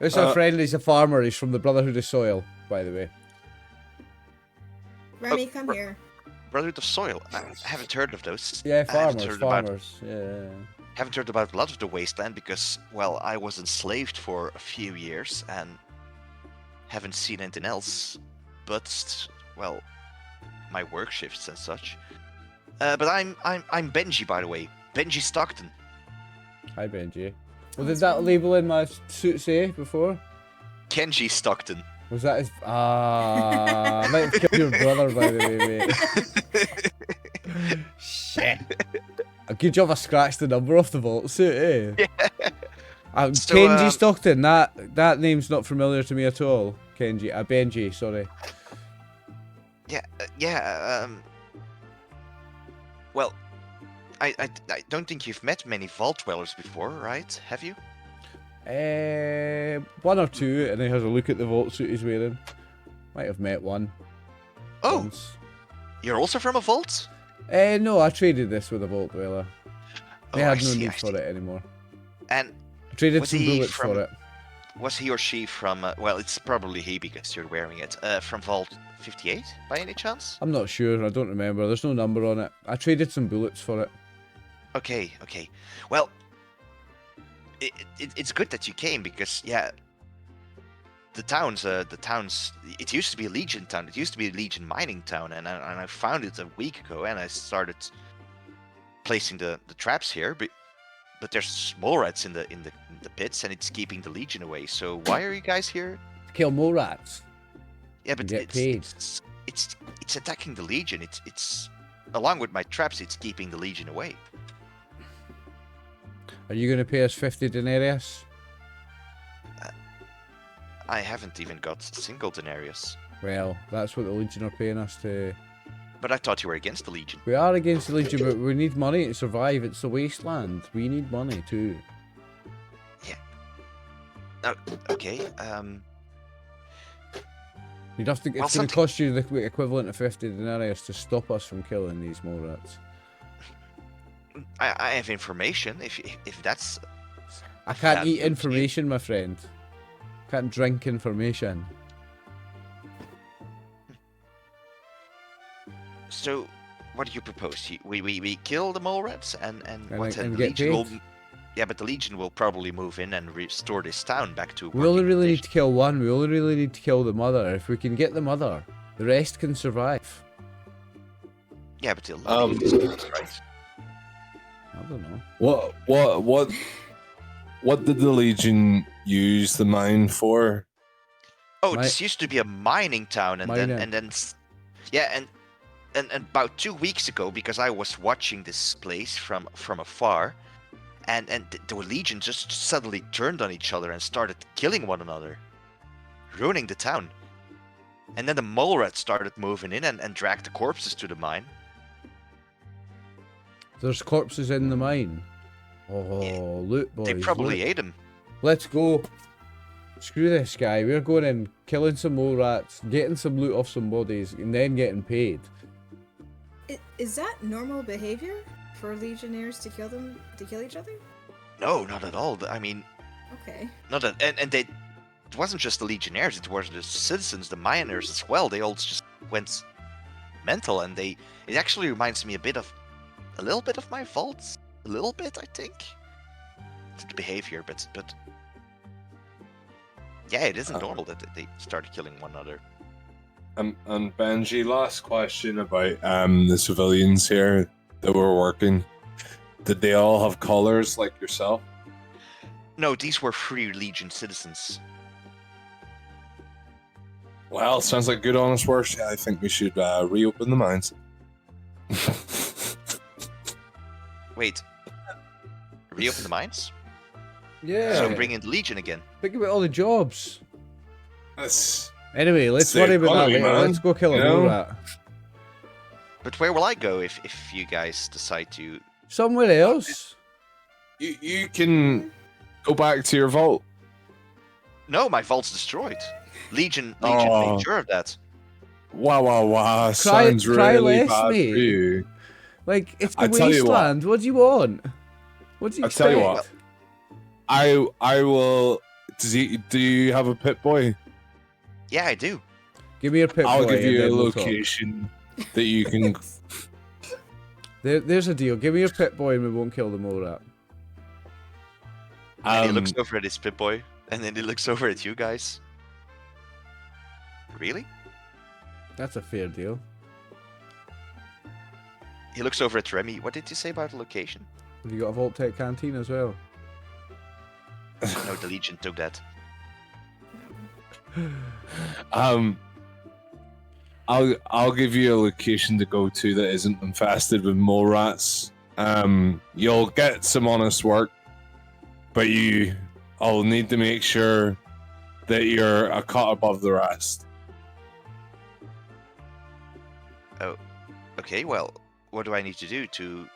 It's our friend, he's a farmer, he's from the Brotherhood of Soil, by the way. Remy, come here. Brotherhood of Soil? I haven't heard of those. Yeah, I haven't farmers, heard about- farmers. Yeah. haven't heard about a lot of the wasteland because, well, I was enslaved for a few years and haven't seen anything else. But, well, my work shifts and such. But I'm Benji, by the way. Benji Stockton. Hi, Benji. Well, did that label in my suit say before? Kenji Stockton. Was that his... I might have killed your brother, by the way, mate. Shit. A good job I scratched the number off the vault suit, eh? Yeah. So, Kenji Stockton, that name's not familiar to me at all. Kenji, Benji, sorry. Well, I don't think you've met many vault dwellers before, right? Have you? One or two, and he has a look at the vault suit he's wearing. Might have met one. Oh, once. you're also from a vault? No, I traded this with a vault dweller. They Oh, had I no see, need I for see. it anymore. And I traded Was some he bullets from- for it. was he or she from, well, it's probably he because you're wearing it, from Vault 58 by any chance? I'm not sure, I don't remember. There's no number on it. I traded some bullets for it. Okay. Well, it's good that you came because, yeah, the towns, it used to be a Legion town. It used to be a Legion mining town, and I found it a week ago, and I started placing the traps here, but there's small rats in the pits, and it's keeping the Legion away. So why are you guys here? Kill more rats. Yeah, but get paid. it's attacking the Legion. It's along with my traps, it's keeping the Legion away. Are you going to pay us 50 denarius? I haven't even got a single denarius. Well, that's what the Legion are paying us to... But I thought you were against the Legion. We are against the Legion, but we need money to survive. It's a wasteland. We need money too. Okay. You'd have to, Well, it's going to cost you the equivalent of 50 denarius to stop us from killing these mole rats. I have information. If that's I can't that eat suits you. information, my friend. Can't drink information. so, what do you propose? We kill the mole rats and what? and the get Legion will. paid. Yeah, but the Legion will probably move in and restore this town back to. We only working really need conditions. to kill one. We only really need to kill the mother. If we can get the mother, the rest can survive. Yeah, but they'll leave this place, right? I don't know. What did the Legion use the mine for? Oh, Mi- this used to be a mining town, and Mining. yeah, and about 2 weeks ago, because I was watching this place from afar, and the Legion just suddenly turned on each other and started killing one another, ruining the town. And then the mole rats started moving in and dragged the corpses to the mine. There's corpses in the mine. Oh, Yeah. loot, boys. They probably loot. ate them. Let's go. Screw this guy. We're going in, killing some mole rats, getting some loot off some bodies, and then getting paid. Is that normal behavior for legionnaires to kill each other? No, not at all. I mean, Okay. not at, and they. It wasn't just the Legionnaires. It was the citizens, the miners as well. They all just went mental, and it actually reminds me a bit of a little bit of my fault. A little bit, I think. The behavior, but yeah, it isn't normal that they started killing one another. And Benji, last question about the civilians here that were working. Did they all have collars like yourself? No, these were Free Legion citizens. Well, sounds like good honest work. Yeah, I think we should reopen the mines. Wait. Reopen the mines? Yeah. So bring in the Legion again. Think about all the jobs. That's Anyway, let's the worry about that economy, later. man. Let's go kill a You know? rat. But where will I go if you guys decide to... Somewhere else. you can go back to your vault. No, my vault's destroyed. Legion Oh. made sure of that. Wow. Sounds cry really less, bad mate. for you. Like, it's I the tell you what. wasteland. What do you want? What do you I expect? tell you what. I will. Do you have a pit boy? Yeah, I do. Give me your pit I'll boy give and you a then we'll talk. location that you can. There's a deal. Give me your pit boy and we won't kill the mole rat. And he looks over at his Pip-Boy, and then he looks over at you guys. Really? That's a fair deal. He looks over at Remy. What did you say about the location? Have you got a Vault Tech canteen as well? No, the Legion took that. I'll give you a location to go to that isn't infested with mole rats. You'll get some honest work, but I'll need to make sure that you're a cut above the rest. Oh, okay. Well, what do I need to do to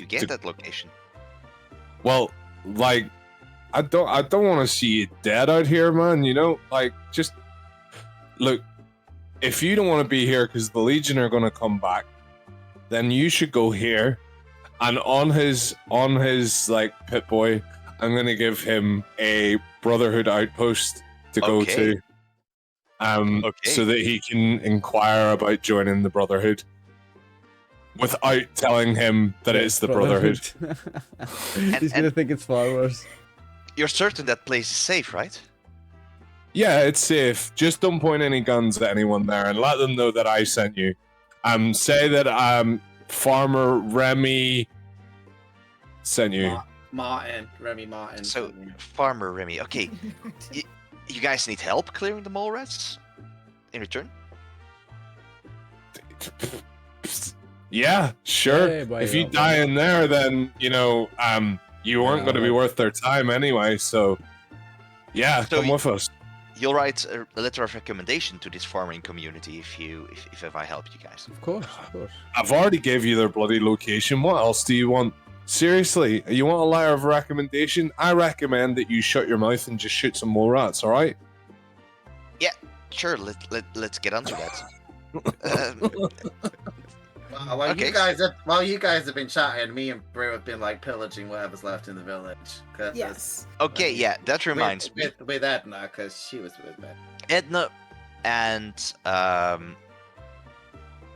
get that location? Well, like, I don't want to see you dead out here, man. You know, like, just look. If you don't want to be here because the Legion are going to come back, then you should go here. And on his like pit boy, I'm going to give him a Brotherhood outpost to go to. So that he can inquire about joining the Brotherhood without telling him that it's the Brotherhood. He's gonna think it's flowers. You're certain that place is safe, right? Yeah, it's safe. Just don't point any guns at anyone there and let them know that I sent you. Say that Farmer Remy sent you. Remy Martin. So, Farmer Remy. Okay, you guys need help clearing the mole rats in return? Yeah, sure. Hey, buddy, if you I'll die go. in there, then you weren't going to be worth their time anyway. So, yeah, So come with us. You'll write a letter of recommendation to this farming community if I help you guys. Of course. I've already gave you their bloody location. What else do you want? Seriously, you want a letter of recommendation? I recommend that you shut your mouth and just shoot some mole rats. All right? Sure, let's get onto that. While Okay. you guys have been chatting, me and Brew have been like pillaging whatever's left in the village. 'Cause Yes. Okay, yeah, that reminds me. with Edna, because she was with me. Edna and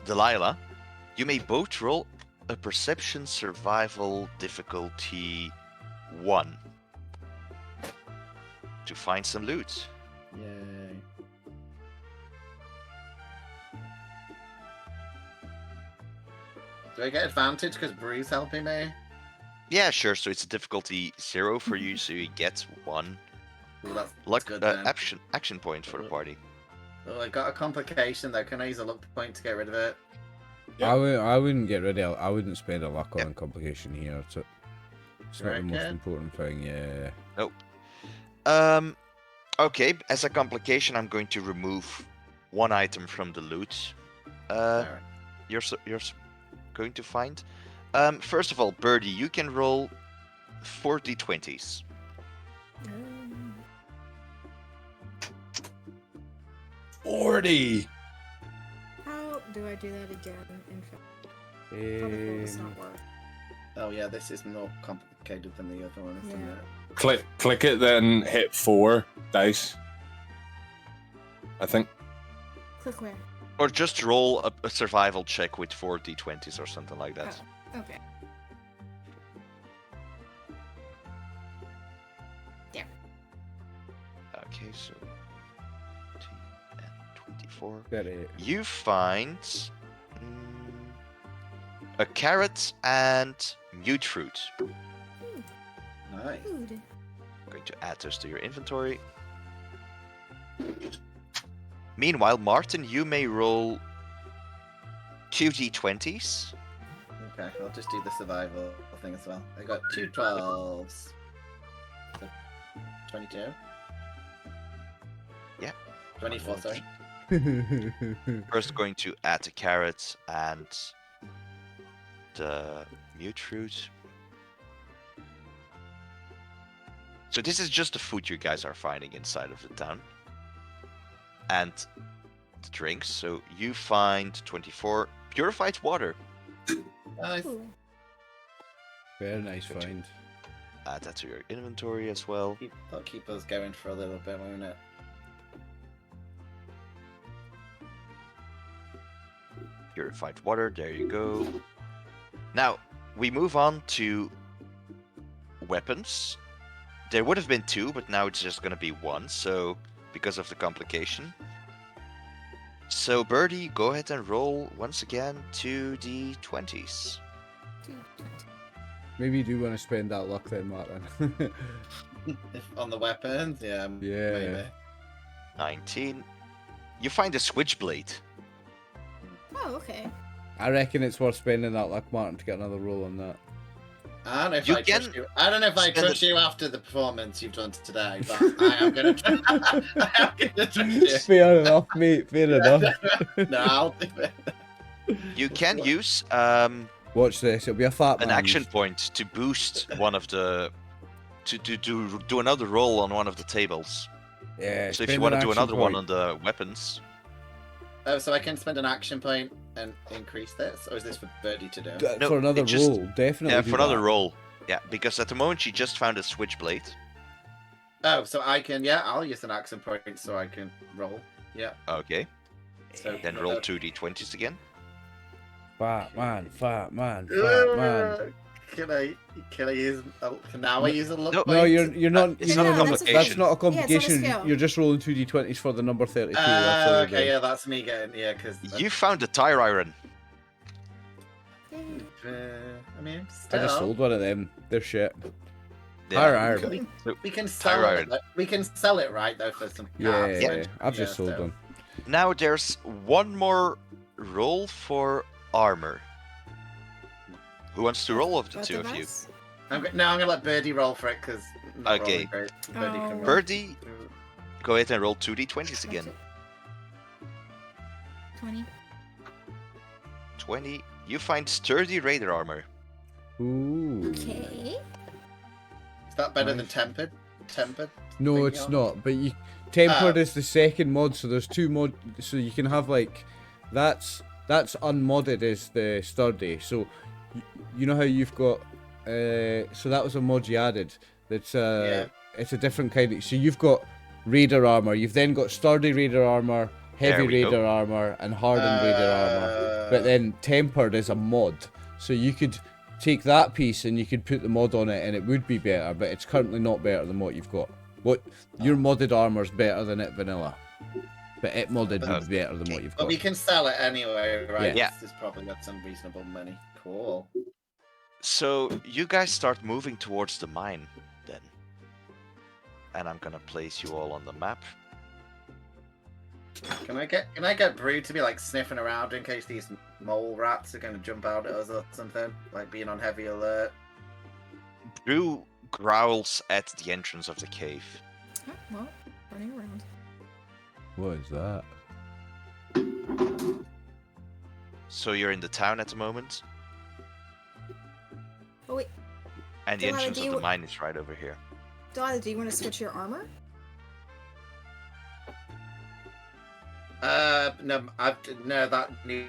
Delilah, you may both roll a perception survival difficulty 1 to find some loot. Yay. Do I get advantage because Brew's helping me? Yeah, sure. So it's a difficulty 0 for you, so you get 1 Ooh, that's luck good then. action point for the party. Oh, I got a complication though. Can I use a luck point to get rid of it? Yeah. I wouldn't get rid of it. I wouldn't spend a luck Yep. on complication here. It's not the most Okay. important thing. Yeah. Okay. As a complication, I'm going to remove 1 item from the loot. Alright. You're going to find. First of all, Birdie, you can roll 4 d20s. 40. How do I do that again? In fact, probably does not work. Oh yeah, this is more complicated than the other one, isn't Yeah. it? Click it, then hit 4 dice. I think. Click where? Or just roll a survival check with 4 d20s or something like that. Oh, okay. Okay, so 10 and 24. Got it. You find a carrot and mute fruit. Nice. Food. I'm going to add those to your inventory. Meanwhile, Martin, you may roll 2 d20s. Okay, I'll just do the survival thing as well. I got 2 12s. So 22? Yeah. 24, sorry. First, going to add the carrot and the mute fruit. So this is just the food you guys are finding inside of the town. And the drinks. So you find 24 purified water. Nice. Ooh. Very nice Good. find. Add that to your inventory as well. That'll keep us going for a little bit, won't it? Purified water, there you go. Now, we move on to weapons. There would have been 2, but now it's just going to be 1, so because of the complication. So, Birdie, go ahead and roll once again 2 d20s. Maybe you do want to spend that luck then, Martin. If on the weapons, yeah. Yeah. Maybe. 19. You find a switchblade. Oh, okay. I reckon it's worth spending that luck, Martin, to get another roll on that. I don't know if You I trust can you. I don't know if I spend trust you after the performance you've done today, but I am gonna. I am gonna trust you. Fair enough, mate. Fair enough. No, I'll do it. You can use Watch this. It'll be a fat an man. action point to boost one of the... To do another roll on one of the tables. Yeah. So if spend you want an to do action another one point. on the weapons... Oh, so I can spend an action point and increase this, or is this for Birdie to do? No, for another it just- roll, definitely. Yeah, do for another that. roll. Yeah, because at the moment she just found a switchblade. Oh, so I can. Yeah, I'll use an action point so I can roll. Yeah. Okay, So then roll 2 d20s again. Fat man, fat man, fat man. Can I use? Now I use a luck No, point? No, you're not. It's you not a know, complication. That's not a Yeah, it's on a complication. scale. You're just rolling 2d20s for the number 32. That's all you're Okay, doing. yeah, that's me getting. Yeah, because You found a tire iron. Yay. I mean, I still, just sold one of them. They're shit. Yeah. Tire iron. we can Tire sell it. iron. We can sell it, right? Though for some. Yeah, caps, yeah, which- I've just yeah, sold so- one. Now there's one more roll for armor. Who wants to roll of the Both two of you? us? I'm gonna let Birdie roll for it because. Okay. Birdie can Oh. roll. Birdie, go ahead and roll 2 d20s again. 20. 20. You find sturdy raider armor. Ooh. Okay. Is that better than Nice. tempered? Tempered? No, thing it's on? not. But you tempered is the second mod, so there's 2 mod. So you can have like that's unmodded is the sturdy. So you know how you've got so that was a mod you added. That's it's a different kind of. So you've got raider armor. You've then got sturdy raider armor, heavy There we go. raider armor, and hardened raider armor. But then tempered is a mod. So you could take that piece and you could put the mod on it, and it would be better. But it's currently not better than what you've got. What your modded armor's better than it vanilla, but it modded would be better than what you've But got. we can sell it anyway, right? Yeah. This is probably got some reasonable money. Cool. So you guys start moving towards the mine then. And I'm gonna place you all on the map. Can I get Brew to be like sniffing around in case these mole rats are gonna jump out at us or something? Like being on heavy alert. Brew growls at the entrance of the cave. Oh, well, running around. What is that? So you're in the town at the moment, Oh, wait. and the Delilah, entrance do of you- the mine is right over here. Delilah, do you want to switch your armor? No, that new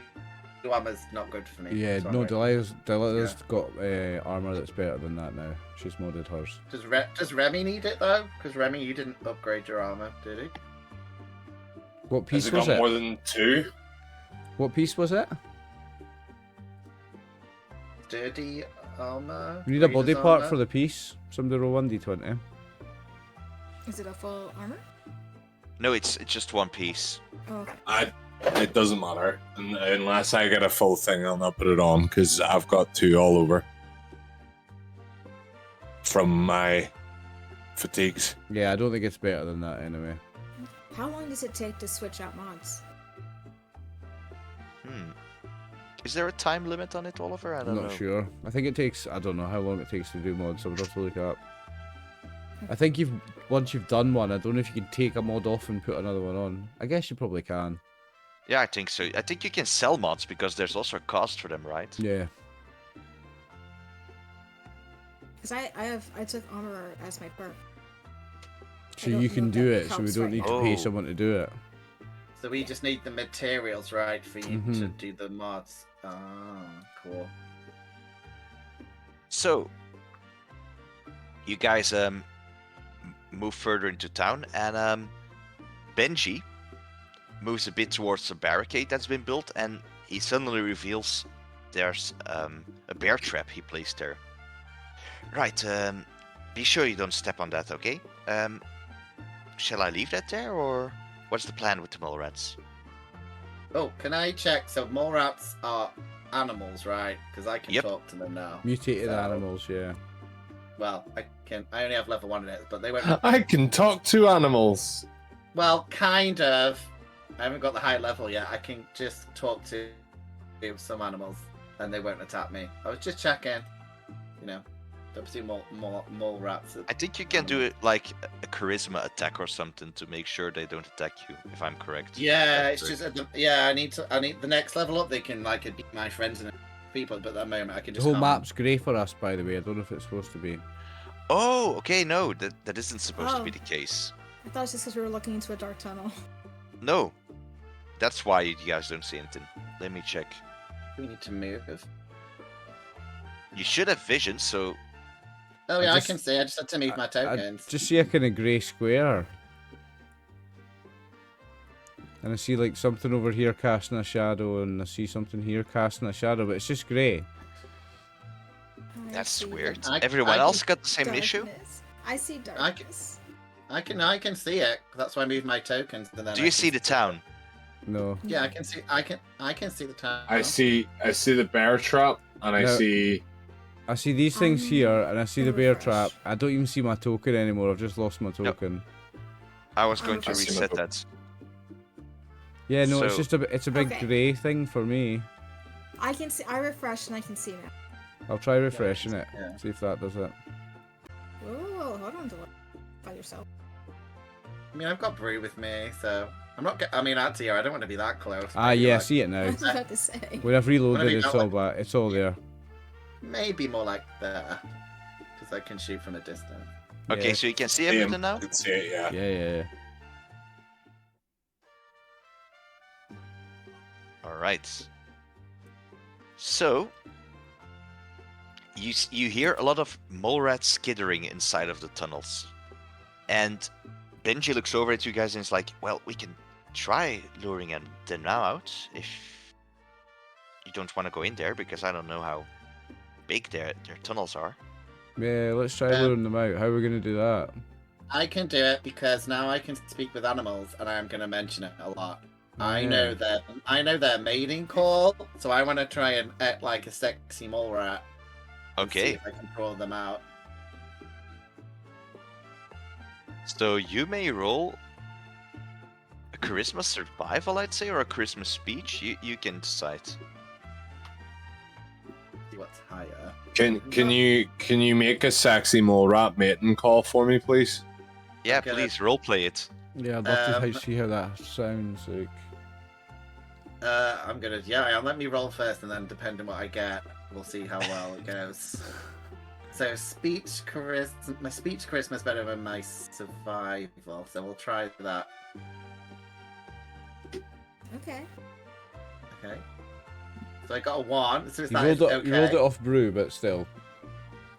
armor's not good for me. Yeah, Sorry. no, Delilah's got armor that's better than that now. She's modded hers. Does Remy need it though? Because Remy, you didn't upgrade your armor, did he? What Has piece it was got it? more than 2? What piece was it? Sturdy armor. You need a body breeder's part armor. for the piece. Somebody roll 1d20. Is it a full armor? No, it's just one piece. Oh, okay. It doesn't matter unless I get a full thing. I'll not put it on because I've got 2 all over from my fatigues. Yeah, I don't think it's better than that anyway. How long does it take to switch out mods? Is there a time limit on it, Oliver? I I'm don't not know. sure. I think it takes, I don't know how long it takes to do mods, so I would have to look it up. I think once you've done one, I don't know if you can take a mod off and put another one on. I guess you probably can. Yeah, I think so. I think you can sell mods because there's also a cost for them, right? Yeah. Because I took armor as my perk. So don't you know can if do that it, so we counts don't right need now. to pay Oh. someone to do it. So we just need the materials, right, for you to Mhm. do the mods. Ah, cool. So, you guys move further into town, and Benji moves a bit towards a barricade that's been built, and he suddenly reveals there's a bear trap he placed there. Right, be sure you don't step on that, okay? Shall I leave that there, or what's the plan with the mole rats? Oh, can I check? So mole rats are animals, right? Because I can Yep. talk to them now. Mutated So- animals, yeah. Well, I only have level 1 in it, but they won't. I can talk to animals. Well, kind of. I haven't got the high level yet. I can just talk to some animals, and they won't attack me. I was just checking. You know, don't see mole rats. I think you can do it like a charisma attack or something to make sure they don't attack you, if I'm correct. Yeah, That's it's correct. just I need the next level up. They can like be my friends and people, but at that moment I can The just. whole calm map's grey for us, by the way. I don't know if it's supposed to be. Oh, okay, no, that isn't supposed to be Oh. the case. I thought it was just because we were looking into a dark tunnel. No, that's why you guys don't see anything. Let me check. We need to move. You should have vision, so Oh I yeah, I just- can see. I just had to move my I tokens. just see a kind of grey square. And I see like something over here casting a shadow, and I see something here casting a shadow, but it's just grey. I that's see weird. I- Everyone I else got the same issue? darkness. I see I can- darkness. I can see it. That's why I moved my tokens. And then Do I you can see the town? No. Yeah, I can see. I can see the town. I see the bear trap, and I No. see. I see these things I'm here, and I see the gonna bear refresh. trap. I don't even see my token anymore. I've just lost my token. I was going to I see reset my that. Yeah, no, it's So- just it's a big Okay. grey thing for me. I can see. I refreshed and I can see now. I'll try refreshing it. Yeah. See if that does it. Whoa, hold on to it by yourself. I mean, I've got Brew with me, so I'm not. I mean, actually, I don't want to be that close. Ah, Maybe, yeah, I like, see it I now. was about to say. When I've reloaded, Whenever you it's got, all back. It's all there. Maybe more like there, because I can shoot from a distance. Okay, Yeah. so you can see I everything now? can see it, yeah. Yeah. Alright. So, you hear a lot of mole rats skittering inside of the tunnels. And Benji looks over at you guys and is like, well, we can try luring them out if you don't want to go in there, because I don't know how big their tunnels are. Yeah, let's try Um, luring them out. How are we going to do that? I can do it because now I can speak with animals, and I am going to mention it a lot. I Yeah. know their mating call, so I want to try and act like a sexy mole rat. and see Okay, if I can draw them out. so you may roll a charisma survival, I'd say, or a charisma speech. You can decide. See what's higher. Can you make a sexy mole rat mating call for me, please? Yeah, Okay, please roleplay it. Yeah, I'd love Um, to see how that sounds like. I'm gonna. Yeah, let me roll first, and then depending what I get, we'll see how well it goes. So my speech charisma is better than my survival, so we'll try that. Okay. Okay. So I got a 1. So is You that rolled, okay? you rolled it off brew, but still.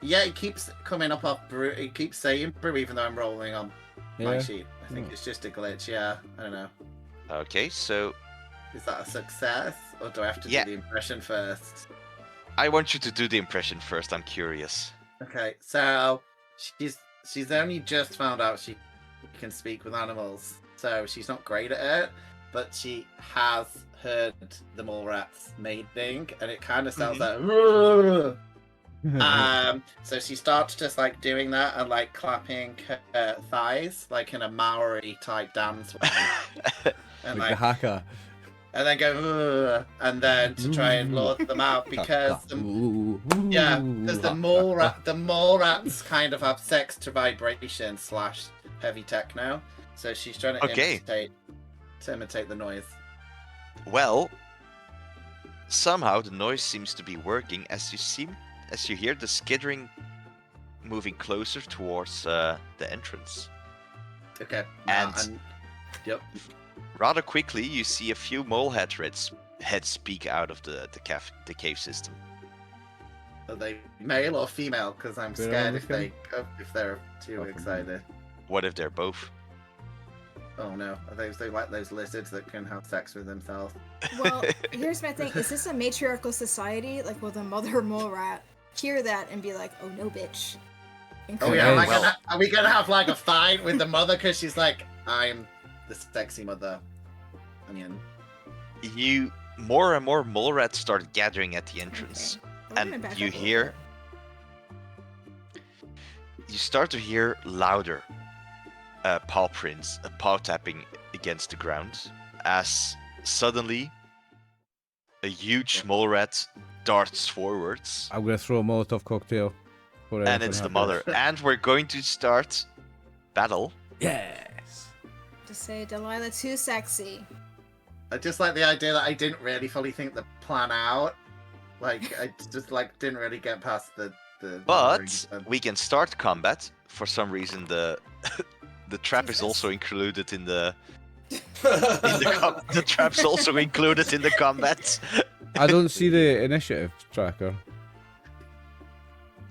Yeah, it keeps coming up off brew. It keeps saying brew, even though I'm rolling on my Yeah. sheet. I think Hmm. it's just a glitch. Yeah, I don't know. Okay, so Is that a success or do I have to Yeah. do the impression first? I want you to do the impression first. I'm curious. Okay, so she's only just found out she can speak with animals, so she's not great at it, but she has heard the mole rats mating, and it kind of sounds like. So she starts just like doing that and like clapping her thighs like in a Maori type dance, and like the haka. and then go, and then to try and lure them out because the mole rats kind of have sex to vibration / heavy techno, so she's trying to imitate the noise. Well, somehow the noise seems to be working as you hear the skittering moving closer towards the entrance. Okay. And yep. Rather quickly, you see a few mole heads peek out of the cave system. Are they male or female? Because I'm scared if they're too excited. What if they're both? Oh no! Are they like those lizards that can have sex with themselves? Well, here's my thing: is this a matriarchal society? Like, will the mother mole rat hear that and be like, "Oh no, bitch"? Oh yeah, are we gonna have like a fight with the mother because she's like, "I'm the sexy mother"? I mean, more and more mole rats start gathering at the entrance, okay. and you start to hear louder paw prints, paw tapping against the ground, as suddenly a huge mole rat darts forwards. I'm gonna throw a Molotov cocktail. And it's the mother. And we're going to start battle. Yes. Just say Delilah too sexy. I just like the idea that I didn't really fully think the plan out. Like I just like didn't really get past the. But we can start combat. For some reason, the trap is also included in the. The trap's also included in the combat. I don't see the initiative tracker.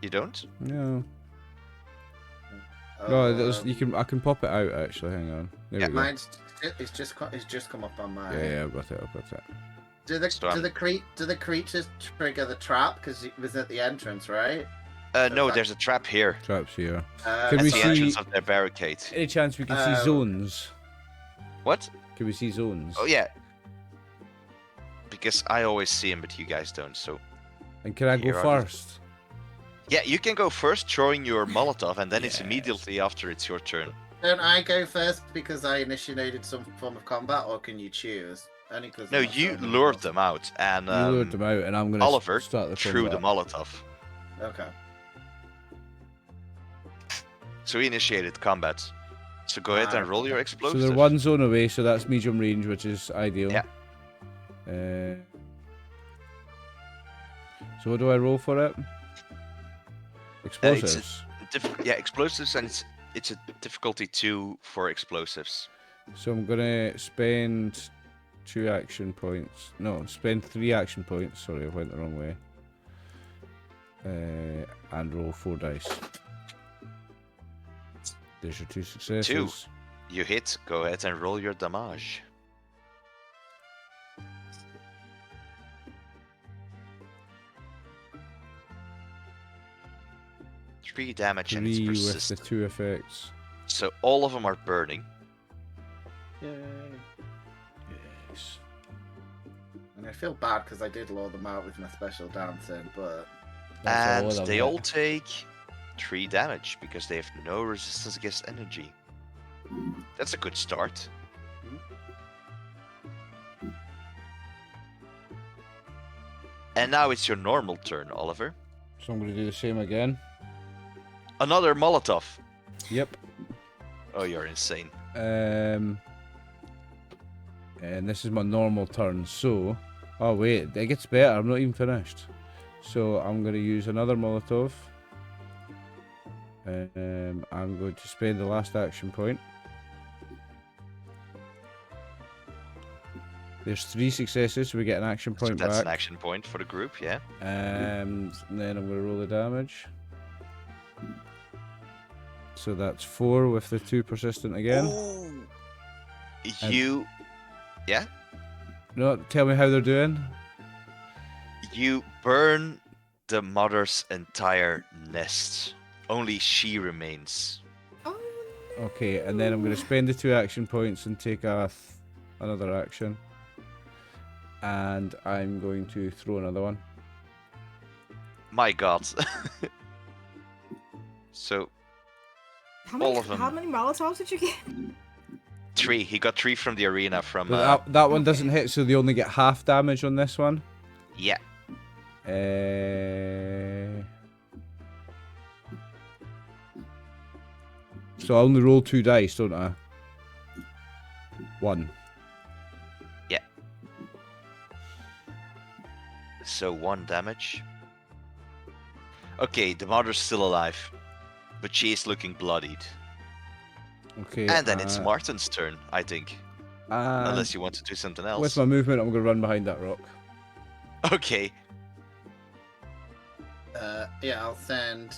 You don't? No. No, I can pop it out actually. Hang on. There we go. Mine's it's just come up on mine. Yeah, I've got it. Do the creatures trigger the trap because it was at the entrance, right? No, there's a trap here. Traps here. Can we see the entrance of their barricade? Any chance we can see zones? What? Can we see zones? Oh yeah. Because I always see them, but you guys don't. So. And can I go first? Yeah, you can go first, throwing your Molotov, and then it's immediately after it's your turn. Don't I go first because I initiated some form of combat, or can you choose? Only because no, you lured them out, and you lured them out, and I'm gonna Oliver start the threw the Molotov. Okay. So we initiated combat. So go ahead and roll your explosive. So they're one zone away, so that's medium range, which is ideal. Yeah. So what do I roll for it? Explosives. Explosives, and it's a difficulty 2 for explosives. So I'm gonna spend 2 action points. No, spend 3 action points. Sorry, I went the wrong way. And roll 4 dice. There's your 2 successes. 2. You hit. Go ahead and roll your damage. Three damage, and it's persistent. With the 2 effects. So all of them are burning. Yay. Yes. And I feel bad because I did lure them out with my special dancing, but. And they all take 3 damage because they have no resistance against energy. That's a good start. And now it's your normal turn, Oliver. So I'm gonna do the same again. Another Molotov. Yep. Oh, you're insane. And this is my normal turn, so... Oh wait, it gets better, I'm not even finished. So I'm going to use another Molotov. I'm going to spend the last action point. There's 3 successes, so we get an action point back. That's back. An action point for the group, yeah. And then I'm going to roll the damage. So that's 4 with the 2 persistent again. Ooh. Yeah? No, tell me how they're doing. You burn the mother's entire nest. Only she remains. Oh, no. Okay, and then I'm going to spend the 2 action points and take another action. And I'm going to throw another one. My god. So, all of them. How many Molotovs did you get? 3. He got 3 from the arena from... But that one Okay. doesn't hit, so they only get half damage on this one. Yeah. So I only roll 2 dice, don't I? 1. Yeah. So 1 damage. Okay, the mother's still alive. But she is looking bloodied. Okay. And then it's Martin's turn, I think. And Unless you want to do something else. with my movement, I'm going to run behind that rock. Okay. Yeah, I'll send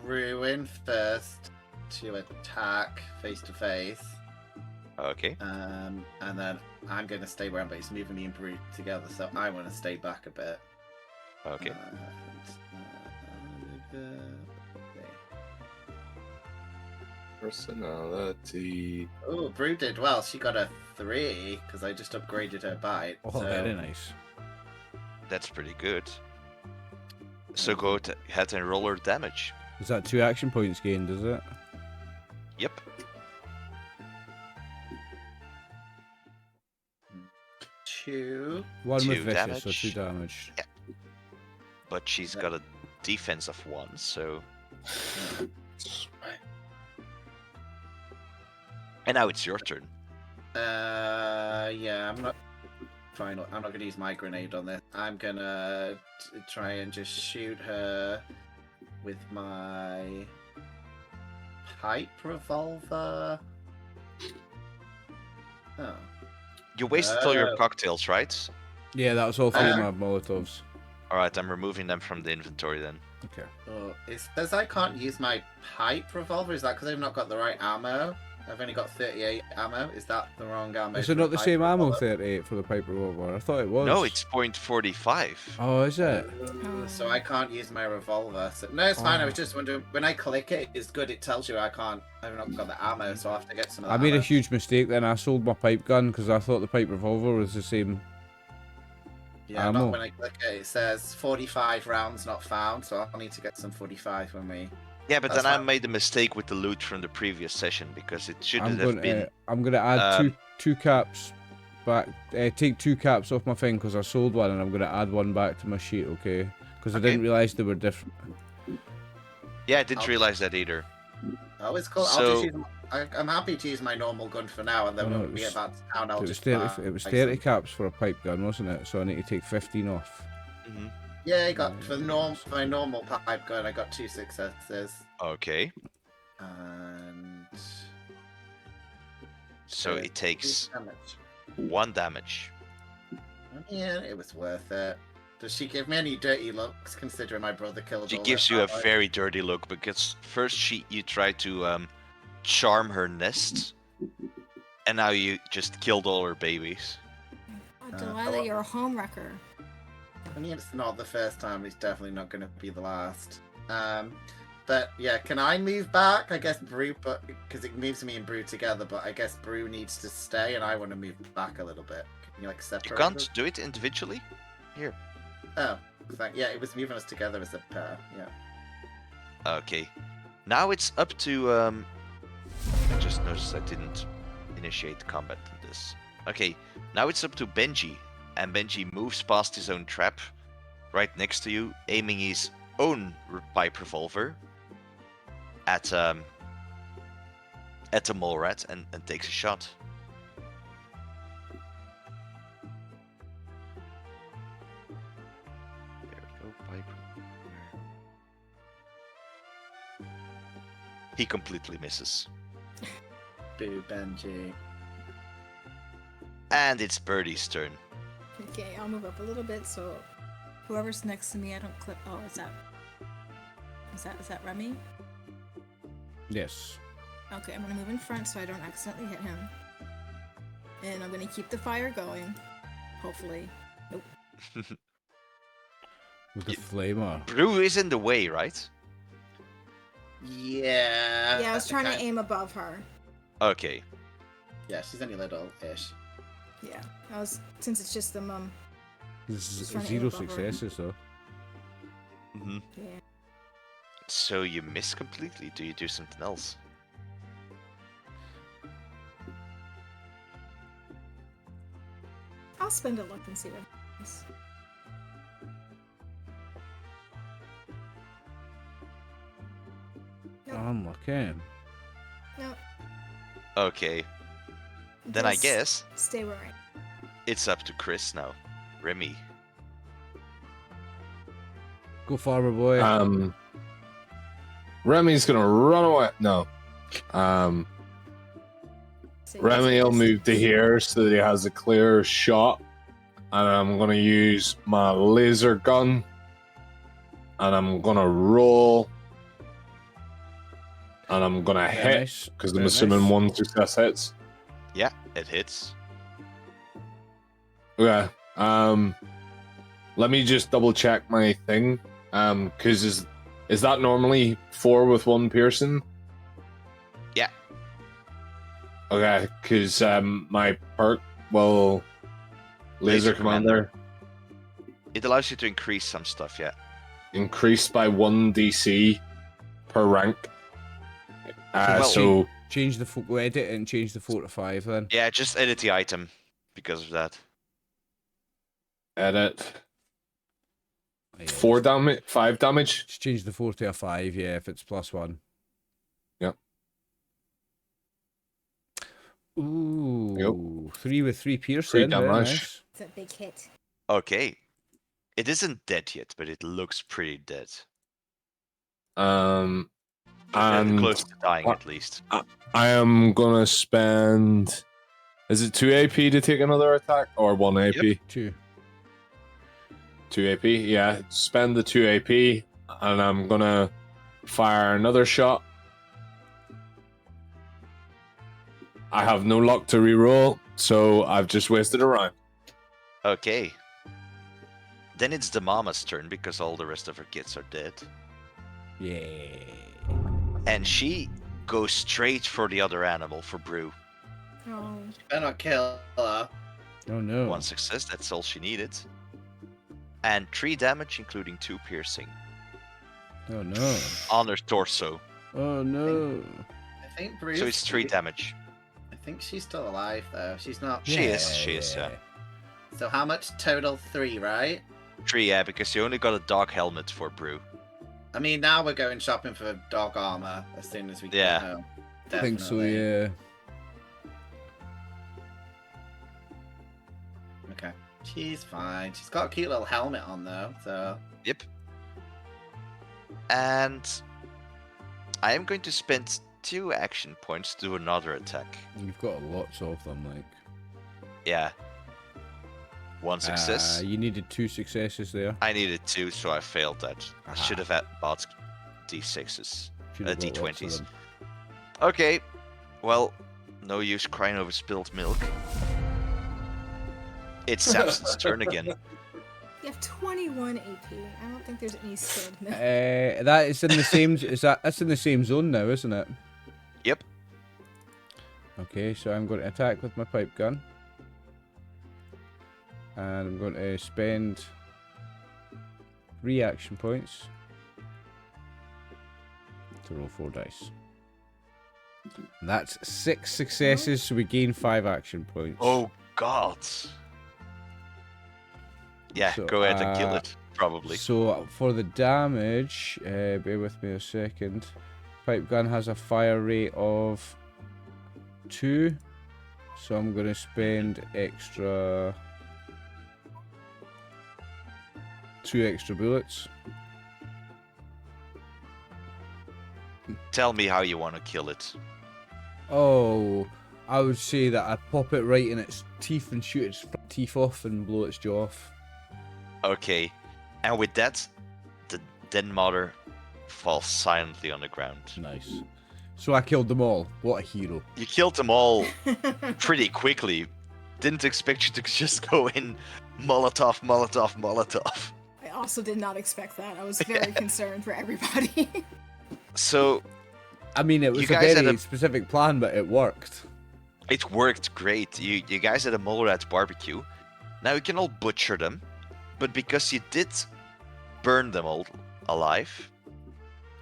Brew in first to attack face to face. Okay. And then I'm going to stay where I'm, but he's moving me and Brew together, so I want to stay back a bit. Okay. Personality. Oh, Brew did well. She got a 3 because I just upgraded her bite. Oh, so... very nice. That's pretty good. So go ahead and roll her damage. Is that 2 action points gained, is it? Yep. Two. 1 with 2 vicious, so damage. 2 damage. Yeah. But she's got a defense of 1, so... And now it's your turn. Yeah, I'm not. Fine, I'm not gonna use my grenade on this. I'm gonna try and just shoot her with my pipe revolver. Oh. You wasted all your cocktails, right? Yeah, that was all 3 of my Molotovs. Alright, I'm removing them from the inventory then. Okay. Oh, it says I can't use my pipe revolver. Is that because I've not got the right ammo? I've only got 38 ammo. Is that the wrong ammo? Is for it not the pipe same ammo, revolver? 38, for the pipe revolver? I thought it was. No, it's .45. Oh, is it? So I can't use my revolver. So, no, it's fine. I was Oh. just wondering. When I click it, it's good. It tells you I've not got the ammo, so I have to get some of that I made a ammo. huge mistake then. I sold my pipe gun because I thought the pipe revolver was the same. Yeah, ammo. not when I click it. It says 45 rounds not found, so I'll need to get some 45 when we. Yeah, but That's then I fine. made a mistake with the loot from the previous session because it shouldn't I'm have been. going to add um, two caps back. Take 2 caps off my thing because I sold one, and I'm going to add 1 back to my sheet. Okay? Because I Okay. didn't realize they were different. Yeah, I didn't I'll- realize that either. Oh, it's cool. So- I'll just use. I'm happy to use my normal gun for now, and then Oh, no, when it we get was- back to town, I'll It was just. 30. It was buy 30 some. caps for a pipe gun, wasn't it? So I need to take 15 off. Hmm. Yeah, I got for my normal pipe gun. I got 2 successes, Okay, and so Okay. it takes damage. 1 damage. Yeah, it was worth it. Does she give me any dirty looks considering my brother killed She all gives their you a family? very dirty look because first you try to charm her nest, and now you just killed all her babies. Oh, Delilah, well- you're a home wrecker. I mean, it's not the first time. It's definitely not going to be the last. But yeah, can I move back? I guess Brew, but because it moves me and Brew together. But I guess Brew needs to stay, and I want to move back a little bit. Can you like separate? You can't us? do it individually. Oh, yeah, it was moving us together as a pair. Yeah. Okay, now it's up to. I just noticed I didn't initiate combat in this. Okay, now it's up to Benji, and Benji moves past his own trap, right next to you, aiming his own pipe revolver at the mole rat, and takes a shot. There we go, pipe. He completely misses. Boo, Benji. And it's Birdie's turn. Okay, I'll move up a little bit so whoever's next to me, I don't clip. Oh, is that Remy? Yes. Okay, I'm gonna move in front so I don't accidentally hit him. And I'm gonna keep the fire going. hopefully. Nope. With the flamer. Brew is in the way, right? Yeah. Yeah, I was trying to aim above her. Okay. Yeah, she's only little-ish. Yeah, I was since it's just the mum. This is Just trying to aim zero above her. successes though. hmm Yeah. So you miss completely. Do you do something else? I'll spend a look and see what happens. Nope. Unlucky. No, Okay. Then I just guess stay where I am. it's up to Chris now. Remy. Go farmer boy. Remy's gonna run away. No. So Remy will move to here so that he has a clear shot. And I'm gonna use my laser gun. And I'm gonna roll. And I'm gonna Very hit. nice, Because I'm very assuming nice. one success hits. Yeah, it hits. Okay. Let me just double check my thing. Because is that normally 4 with 1 piercing? Yeah. Okay, because my perk will laser commander It allows you to increase some stuff, yeah. increased by 1 DC per rank. Well, So Change the we'll edit it and change the 4 to 5 then. Yeah, just edit the item because of that. edit Yeah, 4 damage, 5 damage. Just change the 4 to a 5, yeah, if it's +1. Yep. Ooh, 3 with 3 piercing. Very damage. nice. It's a big hit. Okay. It isn't dead yet, but it looks pretty dead. And uh, Close to dying, at least. I am gonna spend. Is it 2 AP to take another attack or 1 AP? Yep. 2. 2 AP, yeah. Spend the 2 AP, and I'm gonna fire another shot. I have no luck to reroll, so I've just wasted a round. Okay. Then it's the mama's turn because all the rest of her kids are dead. Yeah. And she goes straight for the other animal, for Brew. Oh, Better not kill her. Oh no. 1 success, that's all she needed. And 3 damage, including 2 piercing. Oh no. On her torso. Oh no. I think Bruce. So it's 3 damage. I think she's still alive though. She's not. She is, yeah. So how much total? 3, right? 3, yeah, because you only got a dog helmet for Brew. I mean, now we're going shopping for dog armor as soon as we get Yeah. home. I think so, Definitely. yeah. Okay. She's fine. She's got a cute little helmet on though, so. Yep. And I am going to spend 2 action points to do another attack. You've got lots of them, like. Yeah. 1 success. You needed 2 successes there. I needed 2, so I failed that. I Aha. should have had bought D6s. Should've got lots of D20s. them. Okay. Well, no use crying over spilled milk. It's Samson's turn again. you have 21 AP. I don't think there's any skill in that. That is in the same. That's in the same zone now, isn't it? Yep. Okay, so I'm going to attack with my pipe gun, and I'm going to spend 3 action points to roll 4 dice. And that's 6 successes, so we gain 5 action points. Oh, God. Yeah, So, go ahead and kill it, probably. So for the damage, bear with me a second. Pipe gun has a fire rate of 2, so I'm going to spend extra 2 extra bullets. Tell me how you want to kill it. Oh, I would say that I pop it right in its teeth and shoot its teeth off and blow its jaw off. Okay. And with that, the den mother falls silently on the ground. Nice. So I killed them all. What a hero. You killed them all pretty quickly, didn't expect you to just go in Molotov, Molotov, Molotov. I also did not expect that. I was very concerned for everybody. So I mean, it was You a guys had very a- specific plan, but it worked. it worked great. You guys had a mole rat barbecue. Now you can all butcher them, but because you did burn them all alive,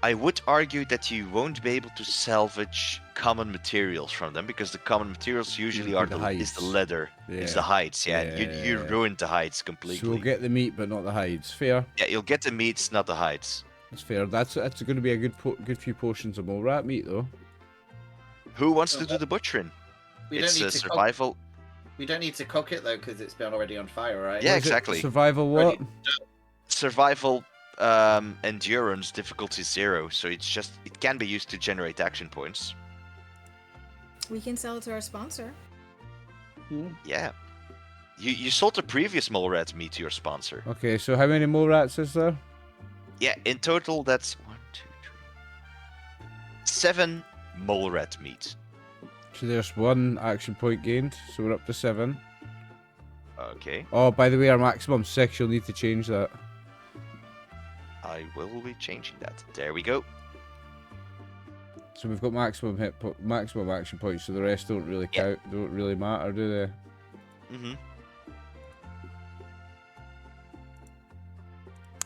I would argue that you won't be able to salvage common materials from them because the common materials usually Would be are the is the hides. leather, it's the Yeah. hides. Yeah, you Yeah. ruined the hides So completely. we'll get the meat, but not the hides. Fair. Yeah, you'll get the meats, not the hides. That's fair. That's going to be a good few portions of mole rat meat, though. Who wants to do the butchering? We It's don't a need to survival. We don't need to cook it though, because it's been already on fire, right? Yeah, What is it? exactly. Survival what? Survival endurance difficulty 0, so it can be used to generate action points. We can sell it to our sponsor. Yeah. You sold the previous mole rat meat to your sponsor. Okay, so how many mole rats is there? Yeah, in total that's 1, 2, 3, 7 mole rat meat. So there's 1 action point gained, so we're up to 7. Okay, Oh, by the way, our maximum 6, you'll need to change that. I will be changing that. There we go. So we've got maximum action points, so the rest don't really count, don't really matter, do they? Mm-hmm.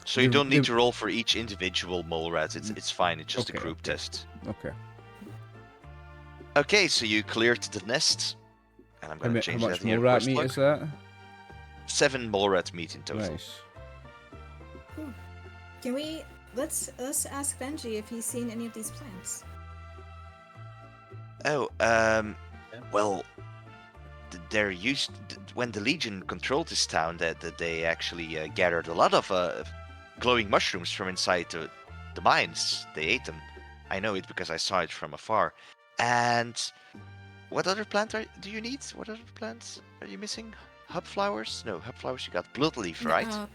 So you don't need to roll for each individual mole rat. It's fine. It's just a Okay, group okay. test. Okay. Okay, so you cleared the nest, and I'm How, going to how change much that in your mole rat quest meat log. is that? 7 mole rat meat in total. Nice. Can we let's ask Benji if he's seen any of these plants? Oh, well, they're used when the Legion controlled this town. That they actually gathered a lot of glowing mushrooms from inside the mines. They ate them. I know it because I saw it from afar. And what other plant do you need? What other plants are you missing? Hub flowers? No, hub flowers. You got bloodleaf, right?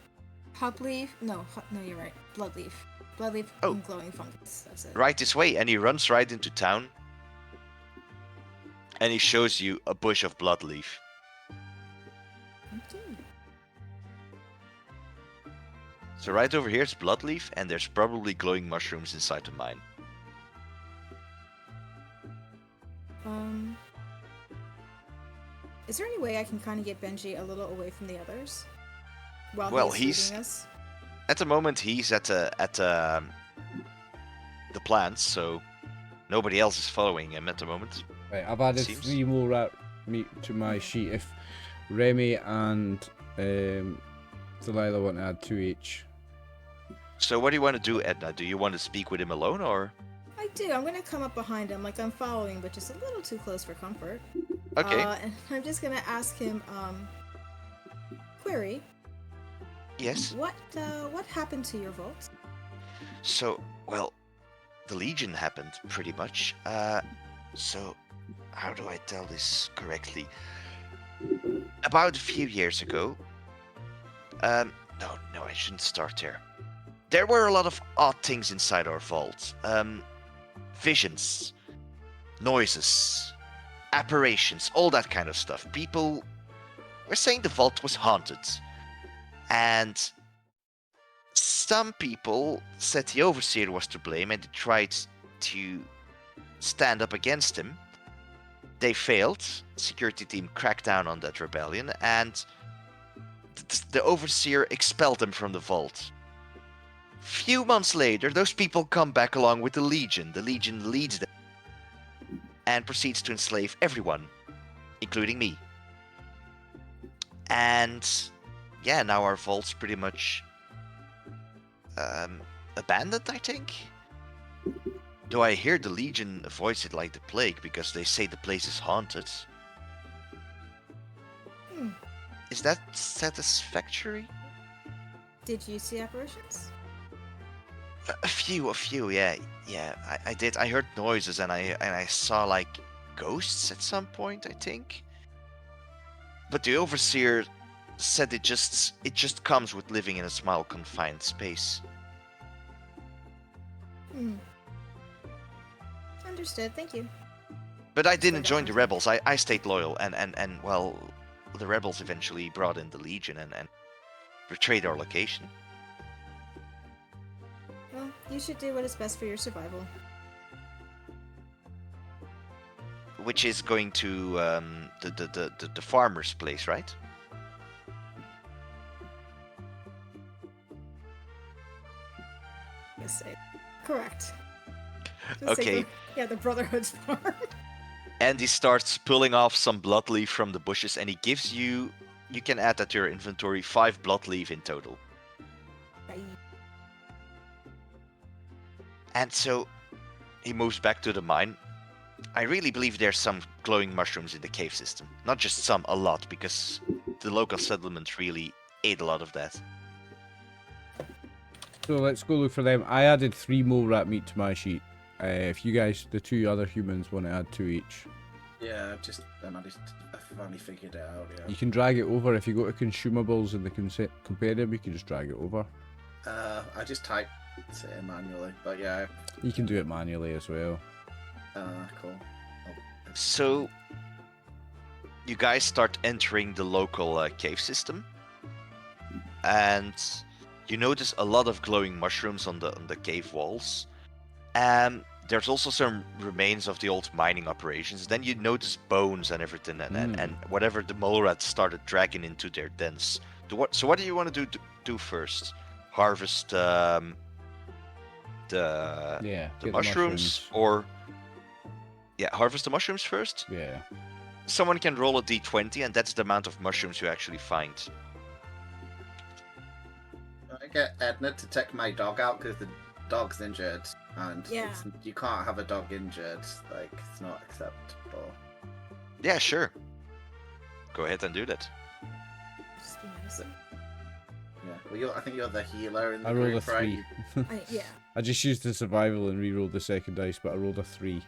Hubleaf? No, you're right. Bloodleaf. Bloodleaf Oh. and glowing fungus. That's it. Right this way, and he runs right into town. And he shows you a bush of bloodleaf. Okay. So right over here is bloodleaf, and there's probably glowing mushrooms inside the mine. Is there any way I can kind of get Benji a little away from the others? Well, he's feeding us? At the moment, he's at the plants, so nobody else is following him at the moment. Right, I've added Seems- 3 mole rat meat to my sheet. If Remy and Delilah want to add 2 each. So what do you want to do, Edna? Do you want to speak with him alone, or? I do. I'm gonna come up behind him, like I'm following, but just a little too close for comfort. Okay. And I'm just gonna ask him, query. Yes. What happened to your vault? So, well, the Legion happened pretty much. So, how do I tell this correctly? About a few years ago. No, I shouldn't start there. There were a lot of odd things inside our vault. Visions, noises, apparitions, all that kind of stuff. People were saying the vault was haunted. And some people said the Overseer was to blame and they tried to stand up against him. They failed. Security team cracked down on that rebellion and the Overseer expelled them from the vault. Few months later, those people come back along with the Legion. The Legion leads them and proceeds to enslave everyone, including me. And yeah, now our vault's pretty much abandoned, I think. Though I hear the Legion voice it like the plague because they say the place is haunted. Is that satisfactory? Did you see apparitions? A few, yeah. I did. I heard noises and I saw like ghosts at some point, I think. But the Overseer said it just comes with living in a small confined space. Understood. Thank you. But I That's didn't what I join the heard. rebels. I stayed loyal and well, the rebels eventually brought in the Legion and betrayed our location. Well, you should do what is best for your survival. Which is going to the farmer's place, right? Yes, correct. Okay. The Brotherhood's farm. And he starts pulling off some blood leaf from the bushes, and he gives you. You can add that to your inventory 5 blood leaf in total. And so he moves back to the mine. I really believe there's some glowing mushrooms in the cave system. Not just some, a lot, because the local settlement really ate a lot of that. So let's go look for them. I added 3 mole rat meat to my sheet. If you guys, the 2 other humans, want to add 2 each. Yeah, I've finally figured it out, yeah. You can drag it over. If you go to consumables in the companion, you can just drag it over. I just typed it in manually, but yeah. You can do it manually as well. Cool. So, you guys start entering the local cave system, and you notice a lot of glowing mushrooms on the cave walls. There's also some remains of the old mining operations. Then you notice bones and everything, and whatever the mole rats started dragging into their dens. So what do you want to do first? Harvest the mushrooms, or harvest the mushrooms first? Yeah. Someone can roll a d20, and that's the amount of mushrooms you actually find. I get Edna to take my dog out because the dog's injured, and you can't have a dog injured. Like, it's not acceptable. Yeah, sure. Go ahead and do that. Just be nice. Yeah. Well, I think you're the healer in the I rolled a group, right? 3. Yeah. I just used the survival and re-rolled the second dice, but I rolled a 3.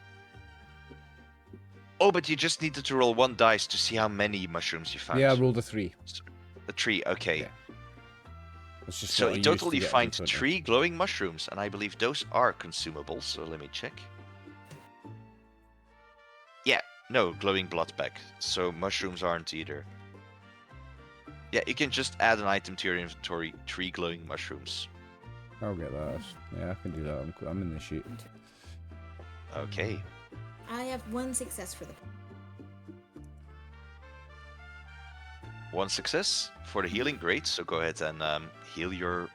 Oh, but you just needed to roll 1 dice to see how many mushrooms you found. Yeah, I rolled a 3. A 3, okay. Yeah. That's just So what I in used total to you get find every 3 glowing mushrooms, and I believe those are consumable, so let me check. Yeah, no, glowing blood pack, so mushrooms aren't either. Yeah, you can just add an item to your inventory, 3 glowing mushrooms. I'll get that. Yeah, I can do that. I'm in the sheet. Okay. I have 1 success for the. 1 success for the healing, great, so go ahead and heal your...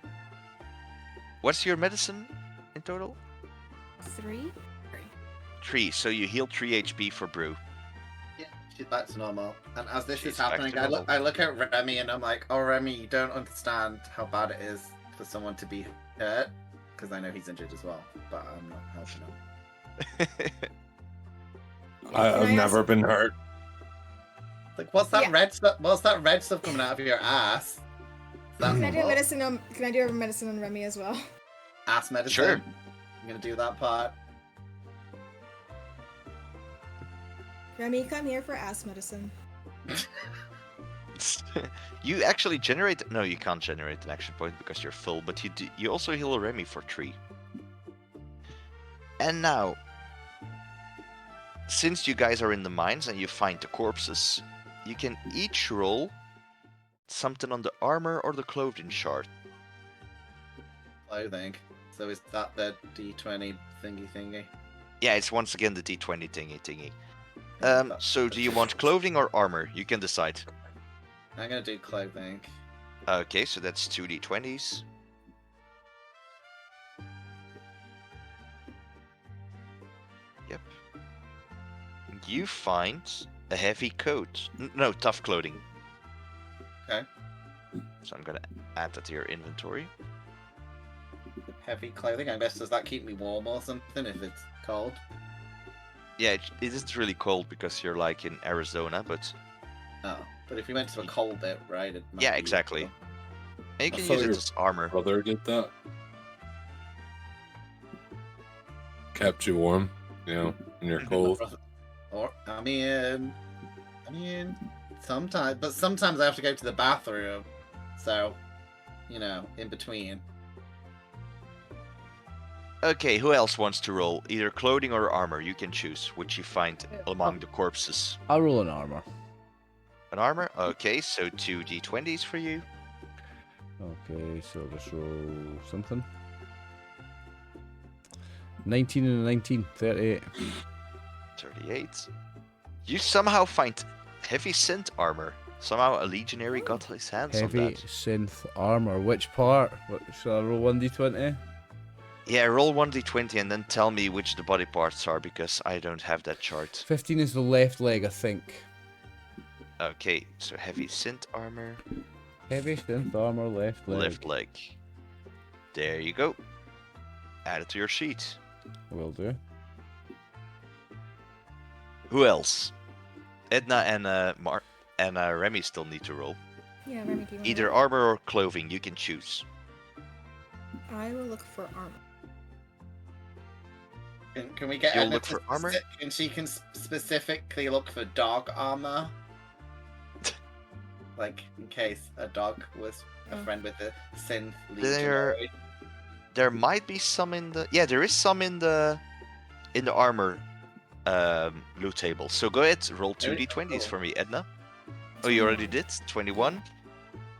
What's your medicine in total? 3? 3, so you heal 3 HP for Brew. Yeah, she's back to normal. And as this She's is back happening, to normal. I look at Remy and I'm like, oh, Remy, you don't understand how bad it is for someone to be hurt. Because I know he's injured as well, but I'm not helping him. I've never been hurt. Like, what's that red stuff? What's that red stuff coming out of your ass? Is that Can I do what? medicine on? Can I do a medicine on Remy as well? Ass medicine? Sure. I'm gonna do that part. Remy, come here for ass medicine. You actually generate... No, you can't generate an action point because you're full, but you also heal Remy for 3. And now, since you guys are in the mines and you find the corpses, you can each roll something on the armor or the clothing shard. Clothing. So is that the D20 thingy? Yeah, it's once again the D20 thingy. So do you want clothing or armor? You can decide. I'm gonna do clothing. Okay, so that's 2 D20s. Yep. You find a heavy coat. No, tough clothing. Okay. So I'm gonna add that to your inventory. Heavy clothing. I guess, does that keep me warm or something if it's cold? Yeah, it isn't really cold because you're like in Arizona, but... Oh, but if you went to a cold bit, right? It might Yeah, be exactly. useful. And you I can thought use it your as armor. brother did that. Kept you warm, you know, when you're cold. Or I mean, sometimes I have to go to the bathroom, so in between. Okay, who else wants to roll? Either clothing or armor, you can choose which you find among the corpses. I'll roll an armor. an armor. Okay, so 2d20s for you. Okay, so just roll something. 19 and a 19, 38. 38. You somehow find heavy synth armor. Somehow a legionary got his hands on Heavy that. synth armor. Which part? What, shall I roll 1d20? Yeah, roll 1d20 and then tell me which the body parts are because I don't have that chart. 15 is the left leg, I think. Okay, so heavy synth armor, Heavy synth armor, left leg. left leg. There you go. Add it to your sheet. Will do. Who else? Edna and Remy still need to roll. Yeah, Remy, do you want Either armor or clothing, you can choose. I will look for armor. Can we get You'll Edna look to for armor? And she can specifically look for dog armor? Like, in case a dog was a friend with the synth legionary. There might be some in the... Yeah, there is some in the armor loot table. So go ahead, roll 2d20s for me, Edna. Oh, you already did? 21.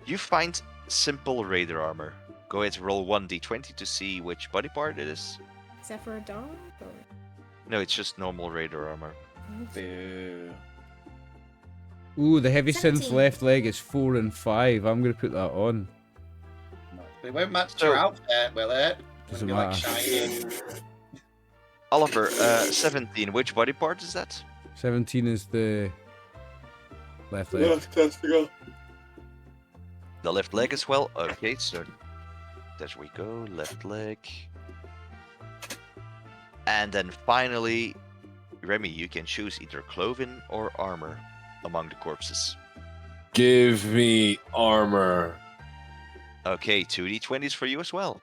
You find simple raider armor. Go ahead, roll 1d20 to see which body part it is. Is that for a dog? Or... No, it's just normal raider armor. Boo. Ooh, the heavy synth 17. left leg is 4 and 5. I'm going to put that on. It won't match So- your outfit, will it? Doesn't It'll be like matter. shiny. Oliver, 17. Which body part is that? 17 is the left leg. testicle. The left leg as well. Okay, so there we go. Left leg. And then finally, Remy, you can choose either clothing or armor among the corpses. Give me armor. Okay, 2d20s for you as well.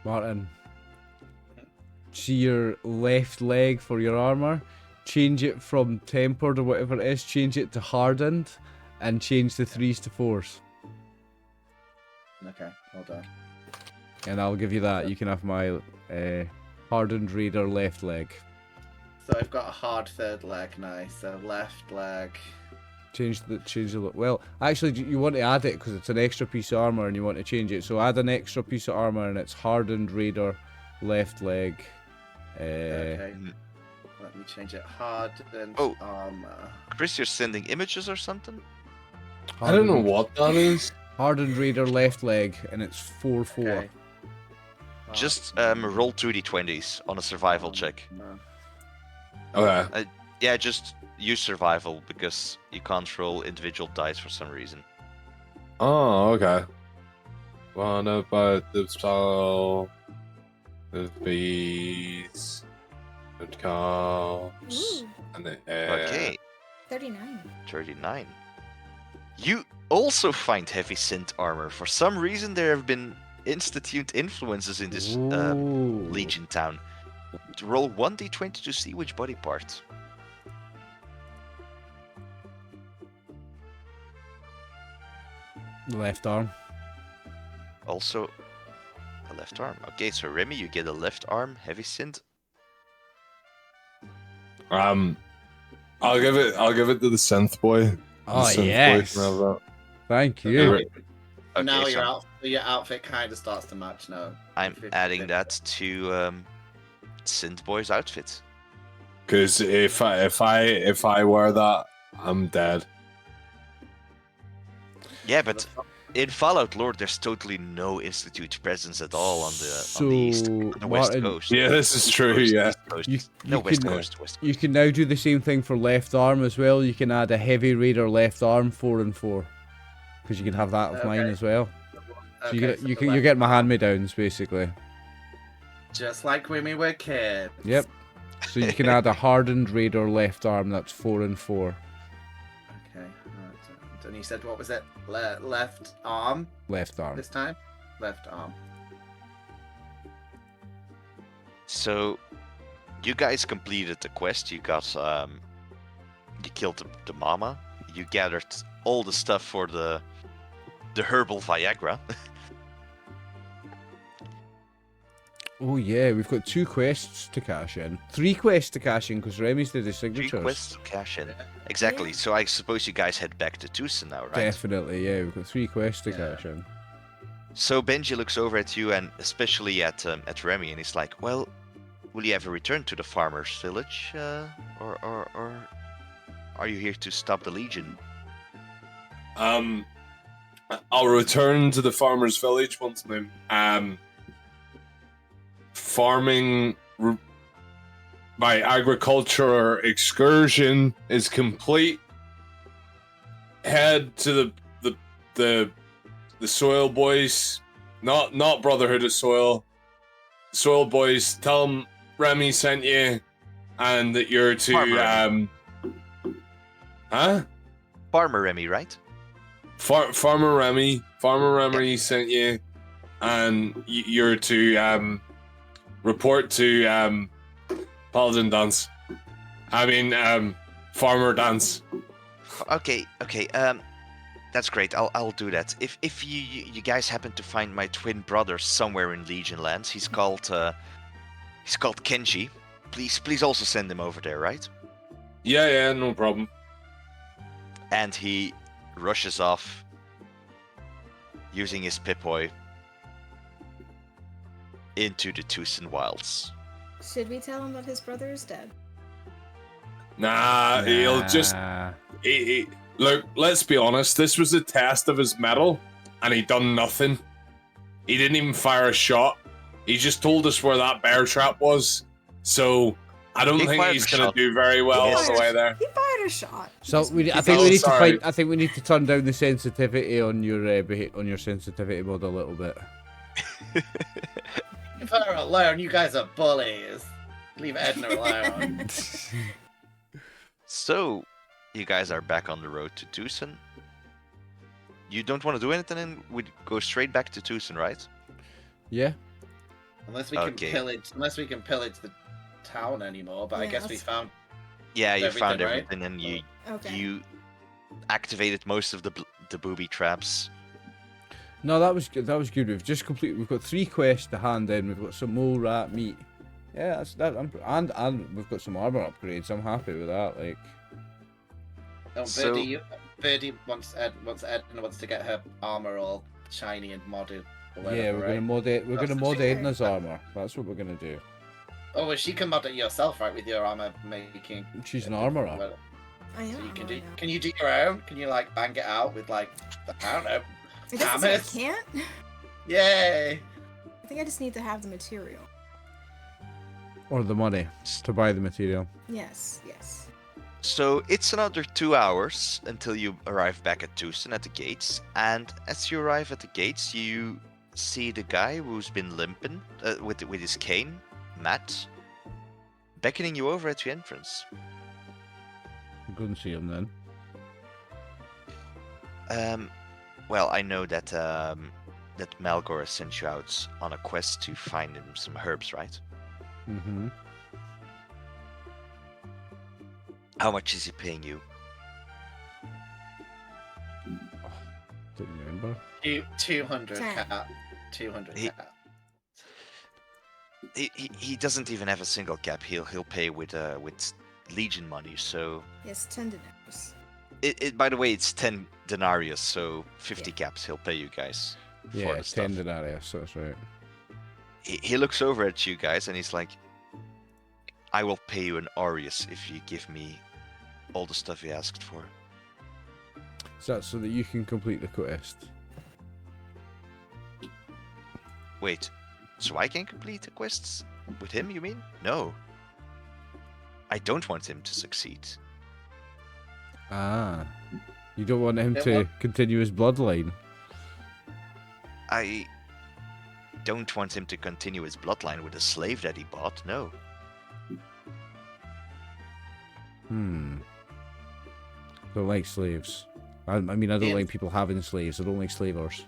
Martin, see your left leg for your armor. Change it from tempered or whatever it is. Change it to hardened, and change the 3s to 4s. Okay, hold on. And I'll give you that. You can have my hardened raider left leg. So I've got a hard third leg now. So left leg. Change the look. Well, actually, you want to add it because it's an extra piece of armor, and you want to change it. So add an extra piece of armor, and it's hardened raider left leg. Okay. Let me change it. Hardened Oh. armor. Chris, you're sending images or something? I don't know what that is. Hardened raider left leg, and it's 4/4. Okay. Just roll 2d20s on a survival check. No. Okay. Yeah, just use survival because you can't roll individual dice for some reason. Oh, okay. One about the spell, the bees, the cows, Ooh, and the Okay, 39. 39. You also find heavy synth armor. For some reason, there have been institute influences in this Ooh. Legion town. Roll 1d20 to see which body part. Left arm. Also, a left arm. Okay, so Remy, you get a left arm heavy synth. I'll give it to the synth boy. The Oh synth boy yes. can have that. Thank you. Right. Okay, Now so your outfit kind of starts to match now. I'm 50-50. adding that to synth boy's outfit. Because if I wear that, I'm dead. Yeah, but in Fallout lore, there's totally no institute presence at all on the east, So, on the west Martin, coast. Yeah, this is East true. coast, Yeah. east coast. You, No, you west can, coast, west you can now do the same thing for left arm as well. You can add a heavy raider left arm 4 and 4, because you can have that of mine Okay. as well. So Okay, you so you the can you left get my arm, hand me downs basically. just like when we were kids. Yep. So you can add a hardened raider left arm. That's 4 and 4. Okay. Right. And you said what was it? Left arm Left arm. this time. Left arm. So, you guys completed the quest. You got you killed the mama. You gathered all the stuff for the herbal Viagra. Oh yeah, we've got 2 quests to cash in. 3 quests to cash in because Remy's did his 3 signatures. quests to cash in. Exactly. Yeah. So I suppose you guys head back to Tucson now, right? Definitely, yeah. We've got 3 quests to Yeah. cash in. So Benji looks over at you and especially at Remy, and he's like, "Well, will you ever return to the farmer's village, or are you here to stop the Legion?" I'll return to the farmer's village once my farming, my agriculture excursion is complete. Head to the soil boys, not Brotherhood of Soil. Soil boys, tell them Remy sent you, and that you're to Farmer huh? Farmer Remy, right? Farmer Remy sent you, and you're to report to Paladin Dance. I mean, Farmer Dance. Okay. That's great. I'll do that. If you guys happen to find my twin brother somewhere in Legion lands, he's called Kenji. Please also send him over there, right? Yeah, no problem. And he rushes off using his Pip-Boy into the Tucson wilds. Should we tell him that his brother is dead? Nah, he'll just look. Let's be honest. This was a test of his mettle, and he done nothing. He didn't even fire a shot. He just told us where that bear trap was. So I don't He think fired he's a gonna shot. do very well on the way there. He fired a shot. So Just- I think we need to sorry. find. I think we need to turn down the sensitivity on your on your sensitivity mod a little bit. Leave her alone. You guys are bullies. Leave Edna alone. So, you guys are back on the road to Tucson. You don't want to do anything, and we'd go straight back to Tucson, right? Yeah. Unless we can Okay. pillage the town anymore. But I Yeah, guess we let's- found. Yeah, you found Everything, right? everything, and Okay. you activated most of the booby traps. No, that was good. That was good. We've just completed. We've got 3 quests to hand in. We've got some mole rat meat. Yeah, that's that. And we've got some armor upgrades. I'm happy with that. Like, Oh, So- Birdie wants Edna wants to get her armor all shiny and modded. Or whatever, yeah, we're right? gonna mod it. We're That's gonna the mod thing. Edna's armor. That's what we're gonna do. Oh, well, she can mod it yourself, right? With your armor making. She's an armorer. Well, I am. so you can I do. know. Can you do your own? Can you like bang it out with like I don't know? It doesn't say I hammers? can't. Yay! I think I just need to have the material. Or the money to buy the material. Yes, yes. So it's another 2 hours until you arrive back at Tucson at the gates. And as you arrive at the gates, you see the guy who's been limping with his cane, Matt, beckoning you over at the entrance. Go and see him then. Well, I know that that Malgor has sent you out on a quest to find him some herbs, right? Mm-hmm. How much is he paying you? Don't remember. 200 Ten. cat. 200 He- cat. He doesn't even have a single cap. He'll pay with Legion money. So Yes, 10 dinars. it by the way, it's 10 denarius, so 50 caps. He'll pay you guys for Yeah, the stuff. 10 denarius. That's right. He looks over at you guys and he's like, "I will pay you an aureus if you give me all the stuff you asked for." So that's so that you can complete the quest. Wait, so I can complete the quests with him? You mean? No. I don't want him to succeed. Ah. You don't want him Yeah, to what- continue his bloodline. I don't want him to continue his bloodline with a slave that he bought. No. Don't like slaves. I mean, I don't Yeah. like people having slaves. I don't like slavers.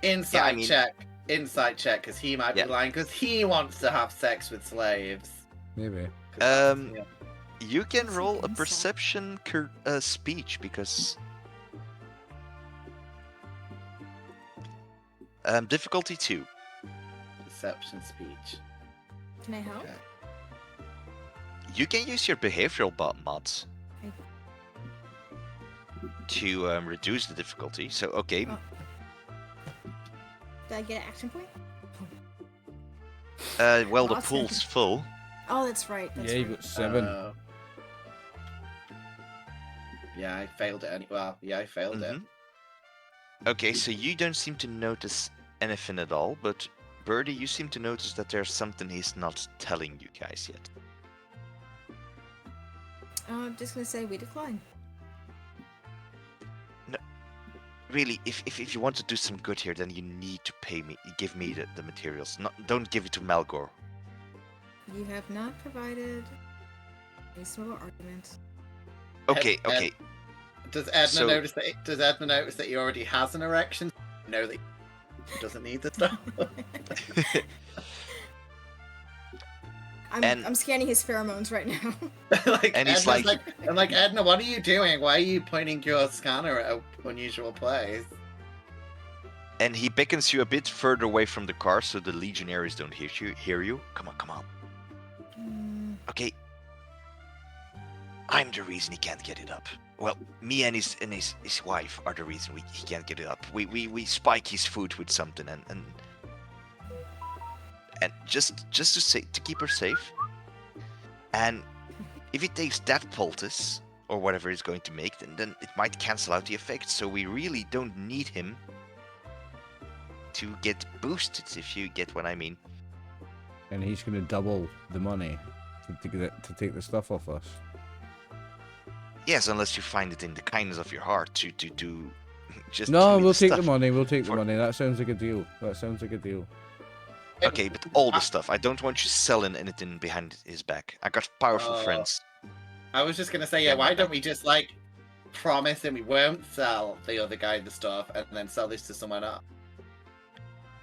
Insight mean- check. Insight check, because he might Yeah. be lying, because he wants to have sex with slaves. Maybe. 'Cause that's- Um, yeah. You can That's roll a insane. perception speech because difficulty 2. Deception speech. Can I help? Okay. You can use your behavioral mods Okay. to reduce the difficulty. So, okay. Oh. Did I get an action point? Well, the Awesome. pool's full. Oh, that's right. That's Yeah, you right. got 7. Yeah, I failed it. Well, yeah, I failed it. Mhm. Okay, so you don't seem to notice anything at all, but Birdie, you seem to notice that there's something he's not telling you guys yet. I'm just gonna say we decline. Really, if you want to do some good here, then you need to give me the materials. Don't give it to Malgor. You have not provided a reasonable argument. Okay, Ed- okay. Does Edna So- notice that? Does Edna notice that he already has an erection? Know that he doesn't need the stuff. And- I'm scanning his pheromones right now. And he's Edna's like- I'm like, Edna, what are you doing? Why are you pointing your scanner at unusual place? And he beckons you a bit further away from the car so the legionaries don't hear you. Come on, come on. Okay. I'm the reason he can't get it up. Well, me and his wife are the reason he can't get it up. We spike his food with something and just to keep her safe. And if it takes that poultice or whatever it's going to make, then it might cancel out the effect. So we really don't need him to get boosted, if you get what I mean. And he's going to double the money to take the stuff off us. Yes, unless you find it in the kindness of your heart to just. No, give me we'll take the stuff. money. We'll take the for- money. That sounds like a deal. Okay, but all the stuff. I don't want you selling anything behind his back. I got powerful Oh. friends. I was just gonna say, Yeah, why my don't bad. we just like promise him we won't sell the other guy the stuff and then sell this to someone else?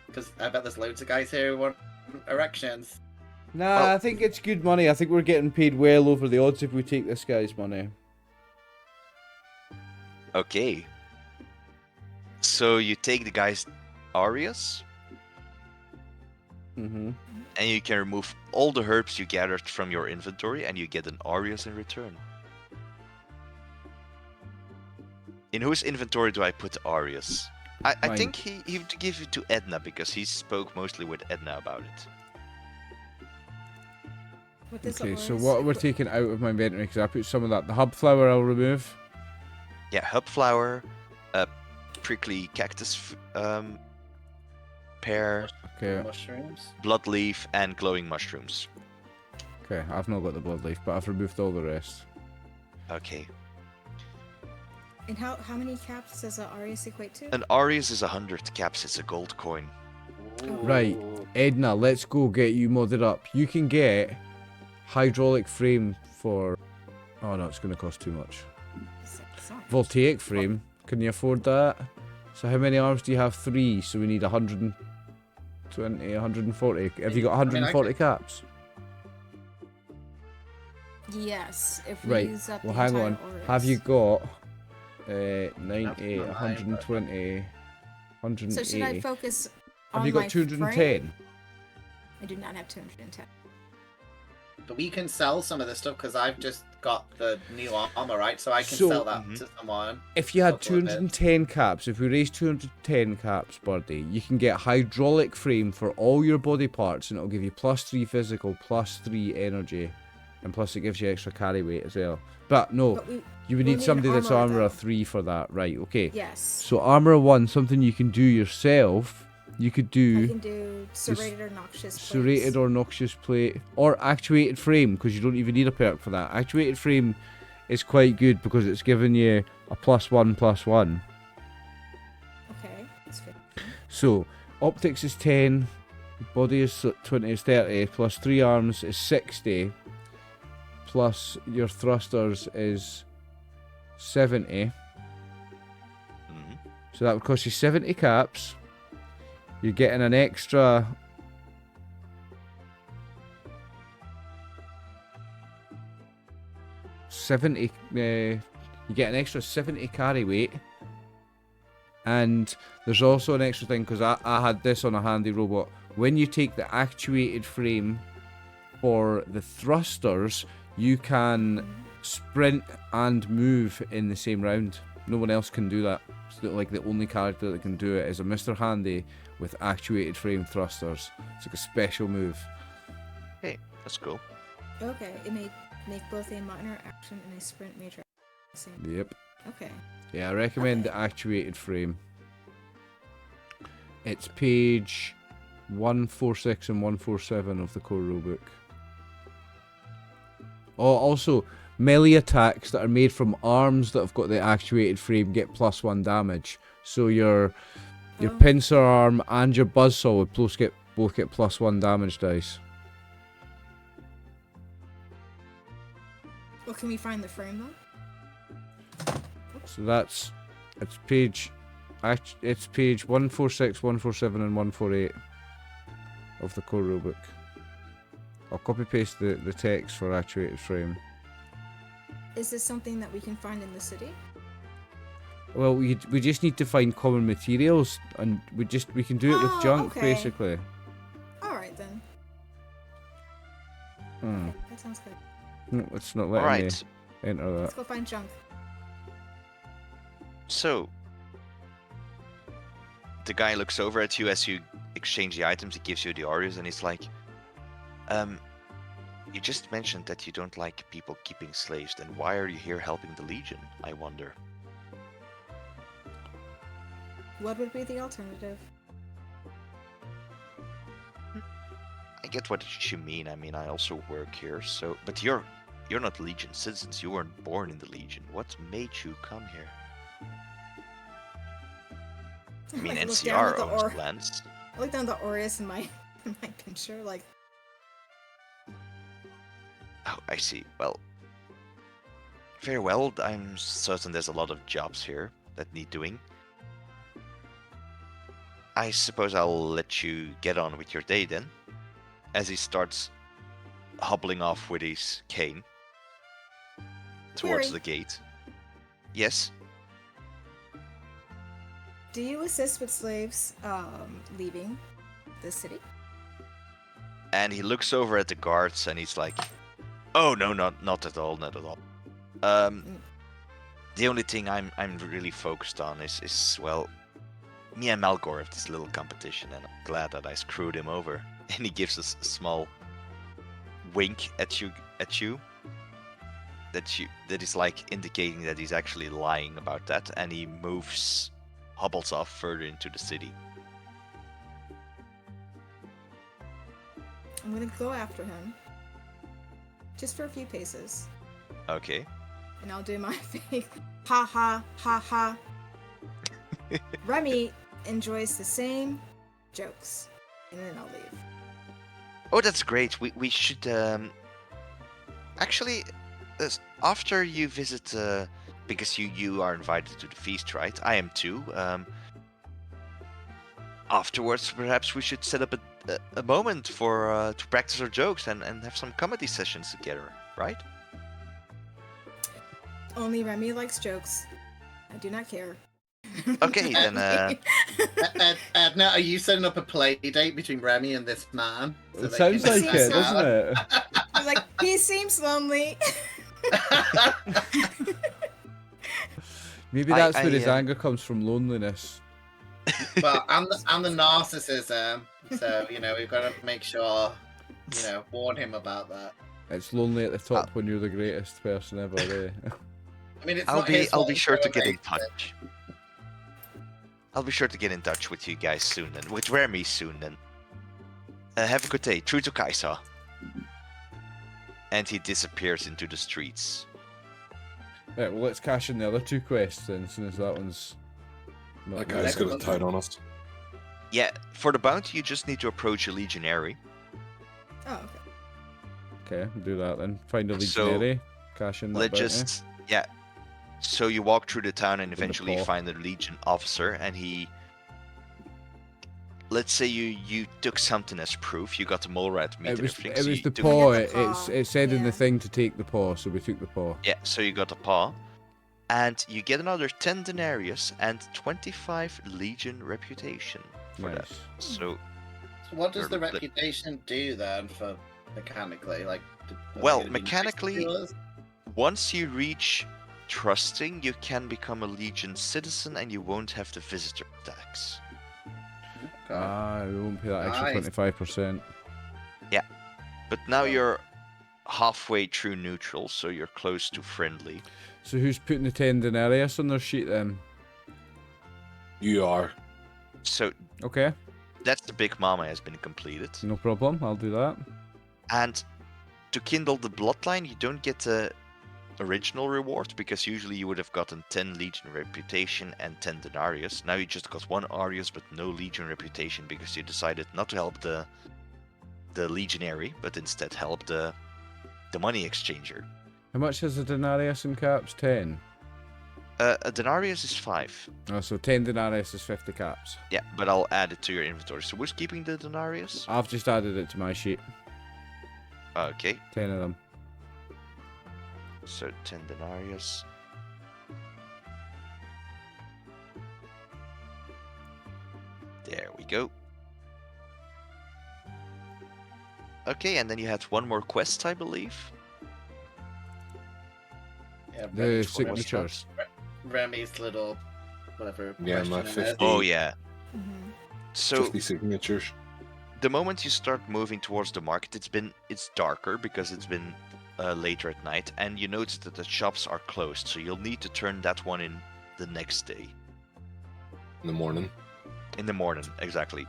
Because I bet there's loads of guys here who want erections. Nah, Well- I think it's good money. I think we're getting paid well over the odds if we take this guy's money. Okay. So you take the guy's Arias, Mm-hmm. and you can remove all the herbs you gathered from your inventory, and you get an Arias in return. In whose inventory do I put the Arias? I Mine. think he would give it to Edna because he spoke mostly with Edna about it. What does Okay, the so Oris what we're equip- taking out of my inventory, because I put some of that. The hub flower I'll remove. Yeah, hub flower, prickly cactus pear, Okay, Mushrooms. blood leaf, and glowing mushrooms. okay. I've not got the blood leaf, but I've removed all the rest. Okay. And how many caps does a Arius equate to? An Arias is 100 caps, it's a gold coin. Right. Edna, let's go get you modded up. You can get hydraulic frame for... Oh no, it's going to cost too much. Voltaic frame. Can you afford that? So how many arms do you have? 3. So we need 120, 140. Have you got I mean, 140 caps? Yes, if we Right. use up Well, the hang entire on. Oris. Have you got 90, not mine, 120, 180? So should I focus on Have you my got 210? frame? I do not have 210. But we can sell some of this stuff because I've just got the new armor, right? So I can So- sell that Mhm. to someone. If you had Couple of bits. 210 caps, if we raise 210 caps, Birdie, you can get hydraulic frame for all your body parts, and it'll give you +3 physical, +3 energy, and plus it gives you extra carry weight as well. But no, But we, you would we'll need need somebody that's armor, armor though. a 3 for that, right? Okay. yes. So armor 1, something you can do yourself. You could I do can do serrated or noxious. serrated or noxious plate, or actuated frame, because you don't even need a perk for that. Actuated frame is quite good because it's giving you a +1/+1. Okay, that's good. So optics is 10, body is 20 is 30, plus 3 arms is 60, plus your thrusters is 70. Mhm. So that would cost you 70 caps. You're getting an extra you get an extra 70 carry weight. And there's also an extra thing, because I had this on a handy robot. When you take the actuated frame for the thrusters, you can sprint and move in the same round. No one else can do that. So, like, the only character that can do it is a Mr. Handy with actuated frame thrusters. It's like a special move. Okay, that's cool. Okay, it may make both a minor action and a sprint major action. Yep. Okay. Yeah, I recommend the actuated frame. It's page 146 and 147 of the core rulebook. Oh, also, melee attacks that are made from arms that have got the actuated frame get +1 damage. So your pincer arm and your buzzsaw would both get +1 damage dice. Well, can we find the frame though? So it's page 146, 147, and 148 of the core rulebook. I'll copy paste the text for actuated frame. Is this something that we can find in the city? Well, we just need to find common materials, and we can do it with junk, okay. basically. All right then. Okay, that sounds good. No, it's not All letting me right. enter Let's that. go find junk. So, the guy looks over at you as you exchange the items. He gives you the orders, and he's like, you just mentioned that you don't like people keeping slaves. Then why are you here helping the Legion, I wonder? What would be the alternative? I get what you mean. I mean, I also work here, so... But you're not Legion citizens. You weren't born in the Legion. What made you come here? I mean, Like, look down at NCR the owns lands. I look down the Aureus in my pincher, like. Oh, I see. Well, very well. I'm certain there's a lot of jobs here that need doing. I suppose I'll let you get on with your day then. As he starts hobbling off with his cane towards Harry. the gate. Yes? Do you assist with slaves leaving the city? And he looks over at the guards and he's like, "Oh no, not at all, not at all. The only thing I'm really focused on is well, me and Malgor have this little competition, and I'm glad that I screwed him over." And he gives us a small wink at you. That is like indicating that he's actually lying about that, and he hobbles off further into the city. I'm gonna go after him. Just for a few paces. Okay. And I'll do my fake ha ha ha ha. Remy enjoys the same jokes. And then I'll leave. Oh, that's great. We should actually after you visit because you are invited to the feast, right? I am too. Afterwards, perhaps we should set up a moment for to practice our jokes and have some comedy sessions together, right? Only Remy likes jokes. I do not care. Okay, then. Edna, are you setting up a play date between Remy and this man? It they sounds can like seems it, so. doesn't it? I'm like, he seems lonely. Maybe that's I, where his um, anger comes from, loneliness. But I'm the narcissism, so we've got to make sure, warn him about that. It's lonely at the top when you're the greatest person ever, eh? I mean, it's I'll not his be fault sure to for get in it. touch. I'll be sure to get in touch with you guys soon, and with Remy soon. Then have a good day. True to Kaisa. And he disappears into the streets. Right, well, let's cash in the other two quests then, as soon as that one's not That guy's got a tight on us. Yeah, for the bounty, you just need to approach a legionary. Oh, okay. Okay, do that then. Find a So, legionary, cash in that bounty. Yeah. So you walk through the town and With the eventually paw. find a legion officer, and he. Let's say you took something as proof. You got the mole rat meat It and was, everything. it so was you the took- paw. We got the It's paw, it said in the yeah. thing to take the paw, so we took the paw. Yeah, so you got a paw, and you get another 10 denarius and 25 legion reputation for that. Nice. So So what does Or the the- reputation do then for mechanically? Like, are they Well, gonna be nice mechanically, to us? once you reach trusting, you can become a Legion citizen and you won't have the visitor tax. Okay. We won't pay that extra Nice. 25%. But now So- you're halfway through neutral, so you're close to friendly. So who's putting the 10 denarius on their sheet then? You are. So Okay, that's the Big Mama has been completed. no problem. I'll do that. And to kindle the bloodline, you don't get the original reward, because usually you would have gotten 10 Legion reputation and 10 denarius. Now you just got 1 Arius but no Legion reputation, because you decided not to help the legionary, but instead help the money exchanger. How much is a denarius in caps? 10. A denarius is 5. Oh, so 10 denarius is 50 caps. Yeah, but I'll add it to your inventory. So who's keeping the denarius? I've just added it to my sheet. Okay, 10 of them. so 10 denarius. There we go. Okay, and then you had one more quest, I believe. Yeah, The Remy's- signatures. Remy's little whatever. Yeah, my question it is. 50. Oh yeah. Mm-hmm. So 50 signatures. the moment you start moving towards the market, it's darker because it's been later at night, and you notice that the shops are closed. So you'll need to turn that one in the next day, In the morning. in the morning, exactly.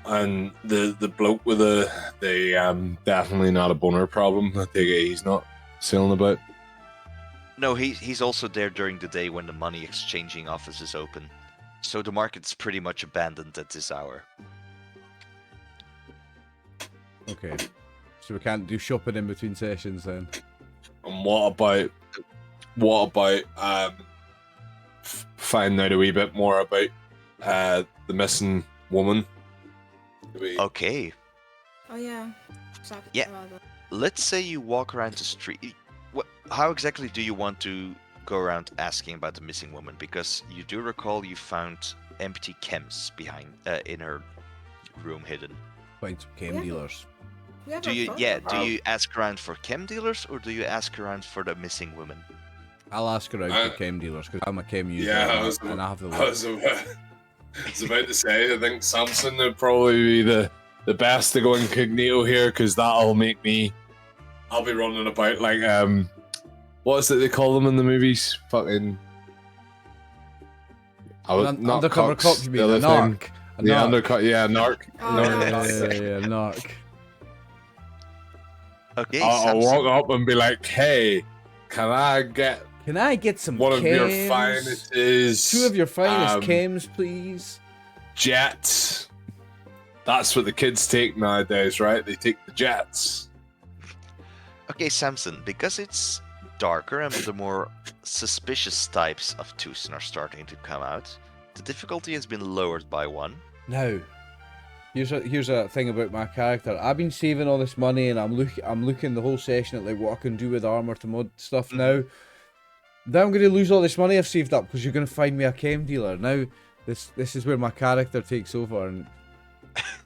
And the bloke with the definitely not a boner problem. I take it he's not sailing about. No, he's also there during the day when the money exchanging office is open. So the market's pretty much abandoned at this hour. Okay. So we can't do shopping in between sessions then. And what about finding out a wee bit more about the missing woman? Do we- Okay, Oh yeah. Stop. Yeah. let's say you walk around the street. How exactly do you want to go around asking about the missing woman? Because you do recall you found empty chems behind in her room hidden. Find some chem Yeah. dealers. We have Do our you photo. do you ask around for chem dealers, or do you ask around for the missing woman? I'll ask around Uh, for chem dealers because I'm a chem user Yeah, I and, was- and I have the I look. was about to say, I think Samson would probably be the best to go incognito here, because that'll make me. I'll be running about like what is it they call them in the movies? Fucking. An undercover cocks, cop, you mean? the A other thing. narc. A Yeah, narc. undercut. Yeah, narc. Oh, Narc. Yeah, nice. narc. Okay, I'll Samson. walk up and be like, "Hey, can I get Can I get some one of your chems? finest 2 of your finest um, chems, please. jets?" That's what the kids take nowadays, right? They take the jets. Okay, Samson, because it's darker and the more suspicious types of Tucson are starting to come out, the difficulty has been lowered by 1. Now, here's a thing about my character. I've been saving all this money, and I'm looking the whole session at like what I can do with armor to mod stuff. Now I'm going to lose all this money I've saved up because you're going to find me a chem dealer. Now, this is where my character takes over, and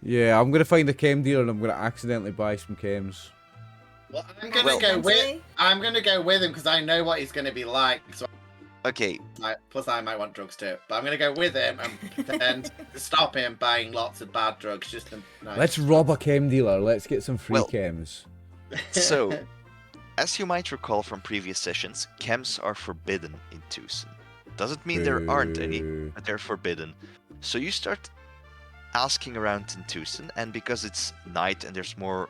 yeah, I'm going to find a chem dealer, and I'm going to accidentally buy some chems. Well, I'm Well- gonna go with him because I know what he's gonna be like. So Okay, plus I might want drugs too. But I'm gonna go with him and pretend to stop him buying lots of bad drugs. Just to, no. Let's rob a chem dealer. Let's get some free Well- chems. so as you might recall from previous sessions, chems are forbidden in Tucson. Doesn't mean there aren't any, Boo. but they're forbidden. So you start asking around in Tucson, and because it's night and there's more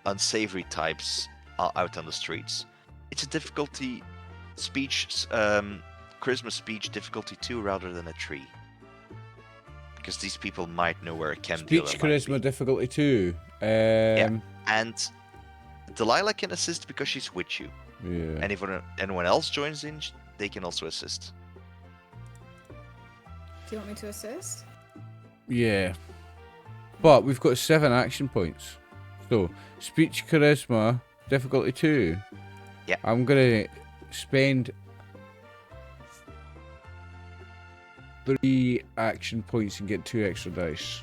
unsavory types out on the streets, it's a difficulty charisma speech difficulty 2 rather than a 3. Because these people might know where a chem dealer Speech might charisma be. difficulty 2. And Delilah can assist because she's with you. Yeah. And if anyone else joins in, they can also assist. Do you want me to assist? Yeah. But we've got 7 action points. So, speech charisma, difficulty 2. Yeah. I'm gonna spend 3 action points and get 2 extra dice.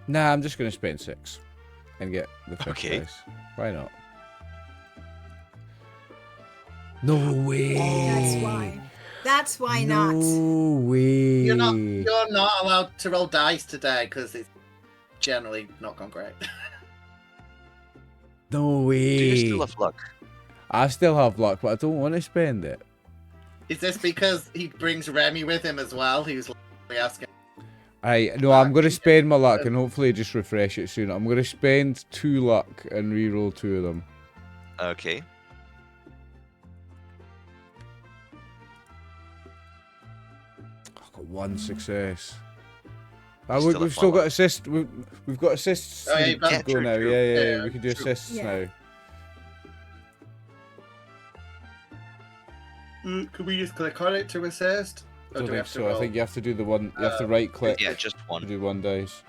Nah, I'm just gonna spend 6 and get the 5th Okay. dice. Why not? No way. That's why. That's why no not. way. You're not allowed to roll dice today because it's generally not gone great. No way. Do you still have luck? I still have luck, but I don't want to spend it. Is this because he brings Remy with him as well? He's asking. No, I'm going to spend my luck and hopefully just refresh it soon. I'm going to spend 2 luck and re-roll 2 of them. Okay. I've got 1 success. Still We've still got assist. We've got assists Oh, yeah, to you've got- go true, now. true. Yeah. We can do True. assists Yeah. now. Can we just click on it to assist? I don't think so. I think you have to do the one. You have to right click Yeah, just to one. do 1 dice.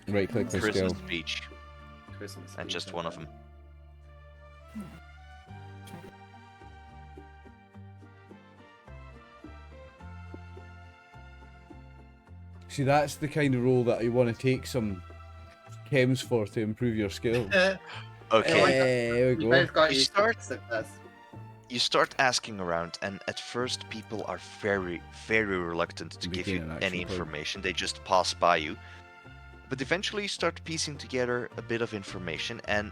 Right click the Christmas skill. speech, Christmas and just one of them. See, that's the kind of role that you want to take some chems for to improve your skill. Okay. There we You go. both got You your start- success. You start asking around, and at first people are very, very reluctant to give you Begin an any action point. information. They just pass by you. But eventually you start piecing together a bit of information, and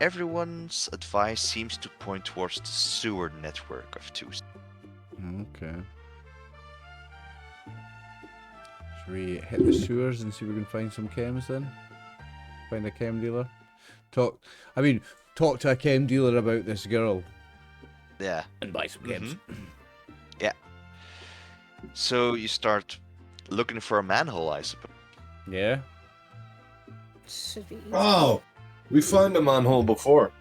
everyone's advice seems to point towards the sewer network of Tucson. Okay. Should we hit the sewers and see if we can find some chems then? Find a chem dealer? Talk to a chem dealer about this girl. Yeah. And buy some chems. Yeah. So you start looking for a manhole, I suppose. Yeah? Should be easy. Oh, we found a manhole before.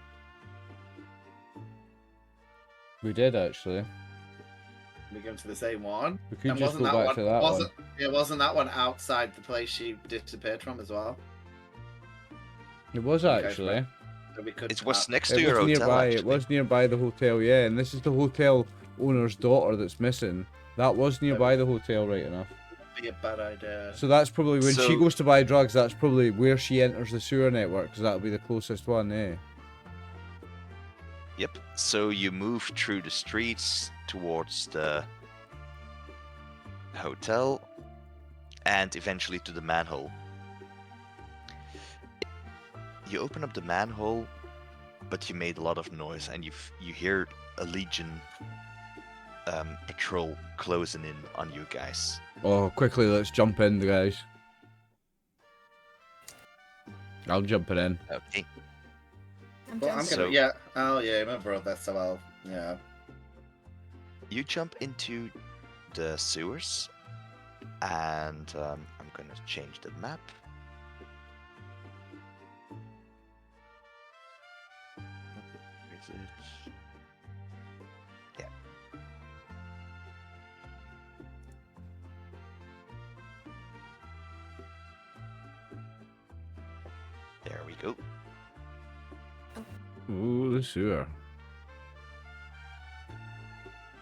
We did actually. We go to the same one. We could And just wasn't go that back to that one. Wasn't that one outside the place she disappeared from as well? It was Okay, actually. So we could. It was next It to your was hotel, nearby. actually. It was nearby the hotel, yeah. And this is the hotel owner's daughter that's missing. That was nearby the hotel, right enough. Be a bad idea. So that's probably when she So- goes to buy drugs. That's probably where she enters the sewer network, because that'll be the closest one, eh? Yep. So you move through the streets towards the hotel and eventually to the manhole. You open up the manhole, but you made a lot of noise, and you hear a Legion patrol closing in on you guys. Oh, quickly, let's jump in, guys. I'm jumping in. Okay. I'm Well, down. I'm So- gonna. Yeah. Oh yeah, my brother. So well. Yeah. You jump into the sewers, and I'm gonna change the map. Where is it? Yeah. There we go. Ooh, the sewer.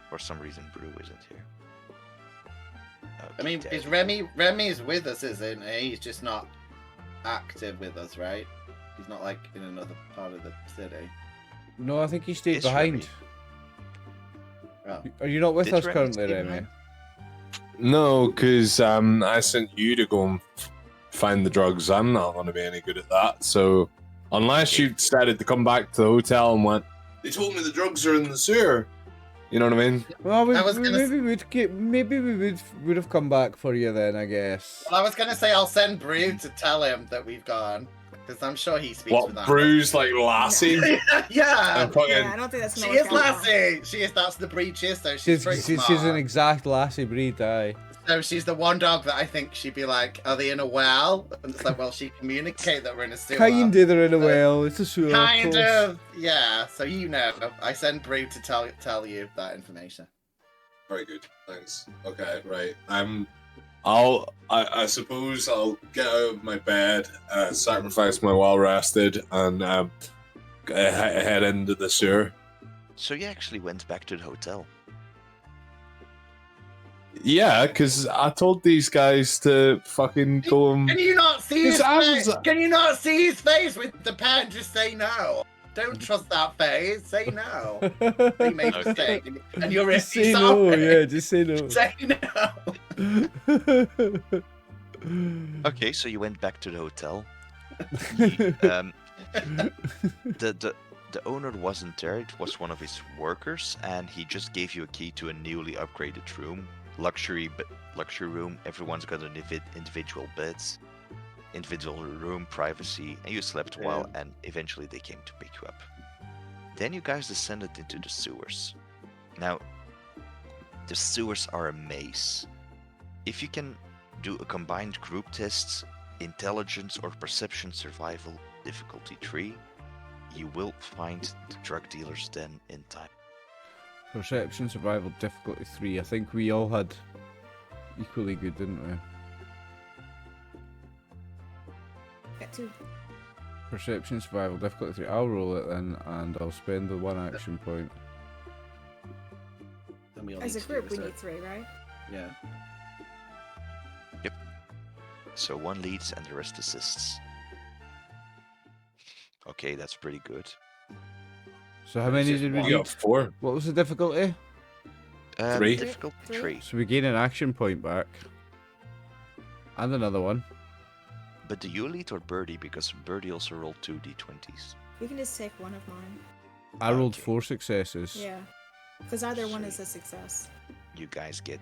For some reason, Brew isn't here. I mean, Okay, is there we go. Remy's with us, isn't he? He's just not active with us, right? He's not like in another part of the city. No, I think he stayed It's behind. Oh. Are you not with Did us Remy currently, stay Remy? behind? No, because I sent you to go and find the drugs. I'm not going to be any good at that. So, unless you decided to come back to the hotel and went, they told me the drugs are in the sewer. You know what I mean? Well, I was gonna maybe we would have come back for you then, I guess. Well, I was gonna say I'll send Brew to tell him that we've gone, because I'm sure he speaks with What, that. Bruise like Lassie? Yeah. And fucking, Yeah, I don't think that's She gonna is work out well. Lassie. She is. That's the breed she is, though. She's pretty She's smart. an exact lassie breed, aye. So she's the one dog that I think she'd be like, "Are they in a well?" And it's like, "Well, she communicate that we're in a sewer." Kind of, they're in a well. It's a sewer. Kind course. of. Yeah. So you know, I send Brew to tell you that information. Very good, thanks. Okay, right. I suppose I'll get out of my bed, sacrifice my well rested, and head into the sewer. So you actually went back to the hotel. Yeah, because I told these guys to fucking go and... Can you not see his His face? eyes- Can you not see his face with the pen? Just say no. Don't trust that face. Say no. They made a Okay. mistake, and you're Just really say no, sorry. yeah, just say no. Say no. Okay, so you went back to the hotel. You, the owner wasn't there. It was one of his workers, and he just gave you a key to a newly upgraded room, luxury room. Everyone's got an individual beds, individual room, privacy, and you slept well. And eventually they came to pick you up. Then you guys descended into the sewers. Now, the sewers are a maze. If you can do a combined group test, intelligence or perception survival, difficulty 3, you will find the drug dealer's den in time. Perception, survival, difficulty 3. I think we all had equally good, didn't we? Got 2. Perception, survival, difficulty 3. I'll roll it then, and I'll spend the 1 action point. Then we all As a need to do group, we research. need 3, right? Yeah. So 1 leads and the rest assists. Okay, that's pretty good. So how many just did we one. You get? got 4. What was the difficulty? 3. Difficulty 3. 3. So we gain an action point back. And another one. But do you lead or Birdie? Because Birdie also rolled 2 d20s. We can just take one of mine. I rolled Okay. 4 successes. Yeah. Because either one is Sweet. a success. You guys get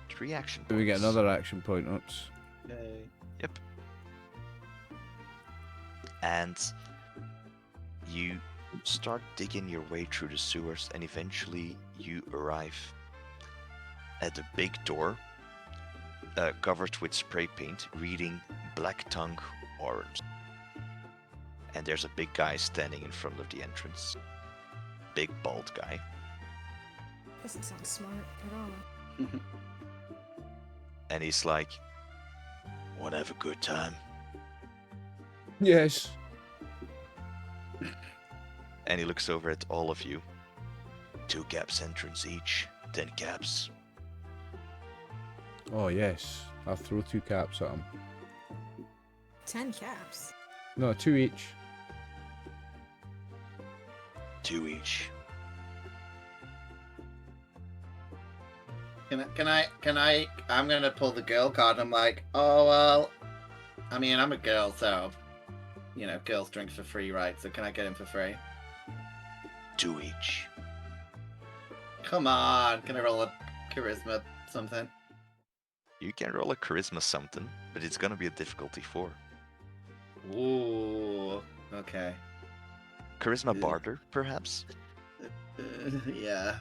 3 action Do we get points. another action point? Oops. Yay. Yep. And you start digging your way through the sewers, and eventually you arrive at a big door covered with spray paint, reading Black Tongue Orange. And there's a big guy standing in front of the entrance. Big bald guy. Doesn't sound smart at all. And he's like, "Wanna have a good time?" Yes. And he looks over at all of you. 2 caps entrance each, 10 caps. Oh, yes. I'll throw 2 caps at him. 10 caps. No, 2 each. 2 each. I'm gonna pull the girl card. I'm like, oh well, I mean, I'm a girl, so you know, girls drink for free, right? So can I get him for free? 2 each. Come on, can I roll a charisma something? You can roll a charisma something, but it's gonna be a difficulty 4. Ooh, okay. Charisma Yeah. barter, perhaps? Yeah.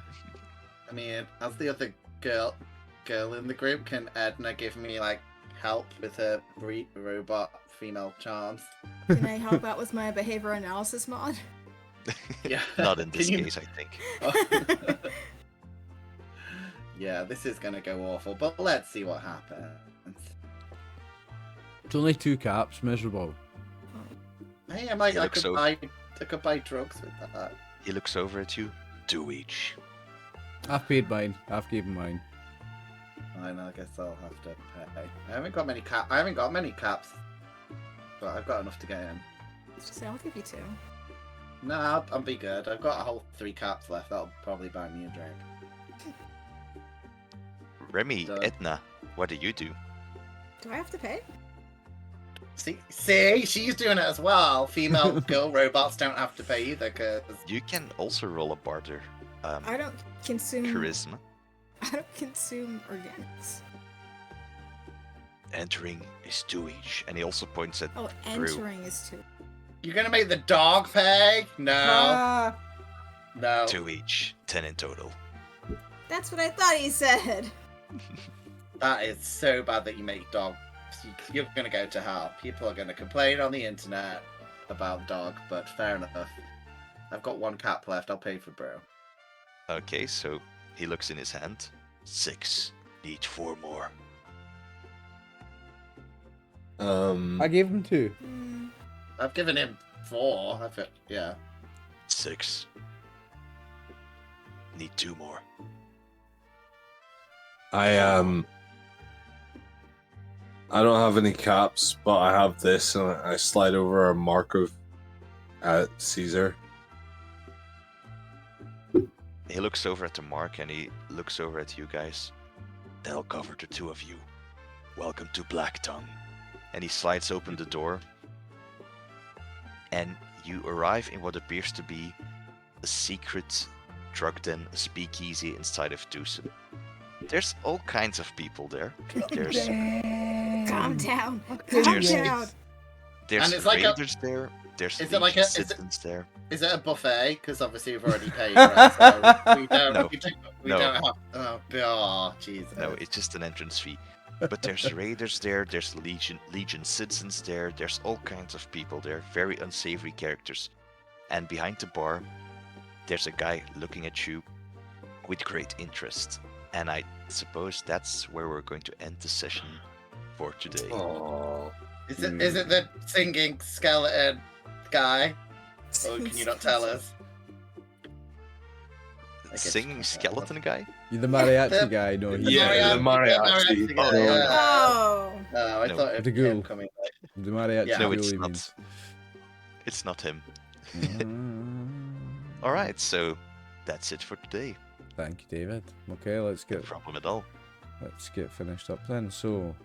I mean, as the other girl in the group, can Edna give me like help with her robot female charms? Can I help out with my behavior analysis mod? Yeah. Not in Can this you- case, I think. Yeah, this is gonna go awful, but let's see what happens. It's only 2 caps, miserable. Hey, I He looks so- could buy drugs with that. He looks over at you. 2 each. I've paid mine. I've given mine. I know. I guess I'll have to pay. I haven't got many caps, but I've got enough to get in. So I'll give you 2. No, I'll be good. I've got a whole 3 caps left. That'll probably buy me a drink. Remy, Done. Edna, what do you do? Do I have to pay? See, she's doing it as well. Female girl robots don't have to pay either, cause You can also roll a barter. I don't consume. Charisma. I don't consume organics. Entering is 2 each. And he also points at Oh, Brew. entering is 2. you're gonna make the dog pay? No, Ah, no. 2 each. 10 in total. that's what I thought he said. That is so bad that you make dog. You're gonna go to hell. People are gonna complain on the internet about dog, but fair enough. I've got 1 cap left. I'll pay for Bro. Okay, so he looks in his hand. 6. Need 4 more. I gave him 2. Hmm. I've given him 4. Yeah. 6. Need 2 more. I don't have any caps, but I have this, and I slide over a mark of Caesar. He looks over at the mark and he looks over at you guys. That'll cover the two of you. Welcome to Black Tongue. And he slides open the door. And you arrive in what appears to be a secret drug den, a speakeasy inside of Tucson. There's all kinds of people there. There's Calm down. Calm There's- down. And it's like a- raiders there. There's Is it like a- is it- citizens there. Is it a buffet? Because obviously we've already paid for it, so we don't. No. We No. don't have. Oh, Jesus. No, it's just an entrance fee. But there's raiders there, there's Legion citizens there, there's all kinds of people there, very unsavory characters. And behind the bar, there's a guy looking at you with great interest. And I suppose that's where we're going to end the session for today. Oh, Is it the singing skeleton guy? Or can you not tell us? Singing skeleton guy? You're the mariachi The- guy, no? The Yeah, the mariachi. guy, Oh, yeah. Oh. Oh, I No. thought it The was him ghoul. coming. The mariachi Yeah. No, ghoul, it's he not. means. It's not him. Mm. Alright, so that's it for today. Thank you, David. Okay, let's No get problem at all. finished up then. So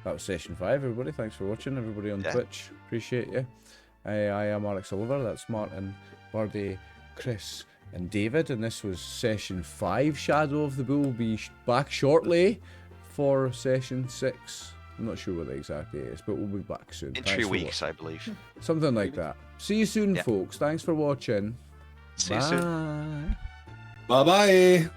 that was session 5, everybody. Thanks for watching, everybody on Yeah. Twitch. Appreciate you. I am RxOliver. That's Martin, Birdie, Chris, and David. And this was session 5. Shadow of the Bull will be back shortly for session 6. I'm not sure what the exact date is, but we'll be back soon. In Thanks 3 for weeks, I believe. Something like that. See you soon, Yeah. folks. Thanks for watching. See you soon. Bye. bye bye.